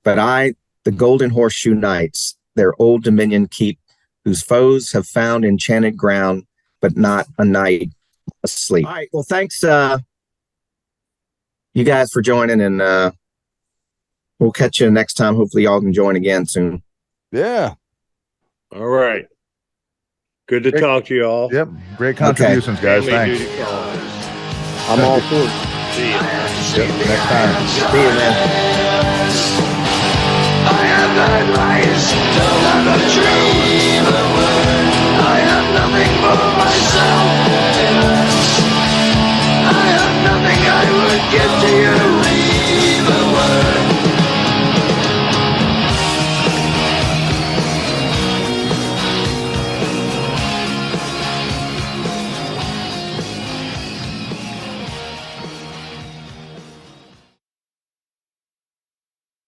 B: But I, the golden horseshoe knights, their old dominion keep, whose foes have found enchanted ground, but not a night asleep. All right, well, thanks, you guys, for joining, and we'll catch you next time. Hopefully y'all can join again soon.
E: Yeah.
C: All right. Good to talk to you all.
E: Yep. Great contributions, guys.
C: Family
E: Thanks.
C: duty callers.
B: I'm all for it.
C: See you.
E: Yep. Next time.
B: See you, man.
F: I have heard lies, don't have a dream, I have nothing but myself.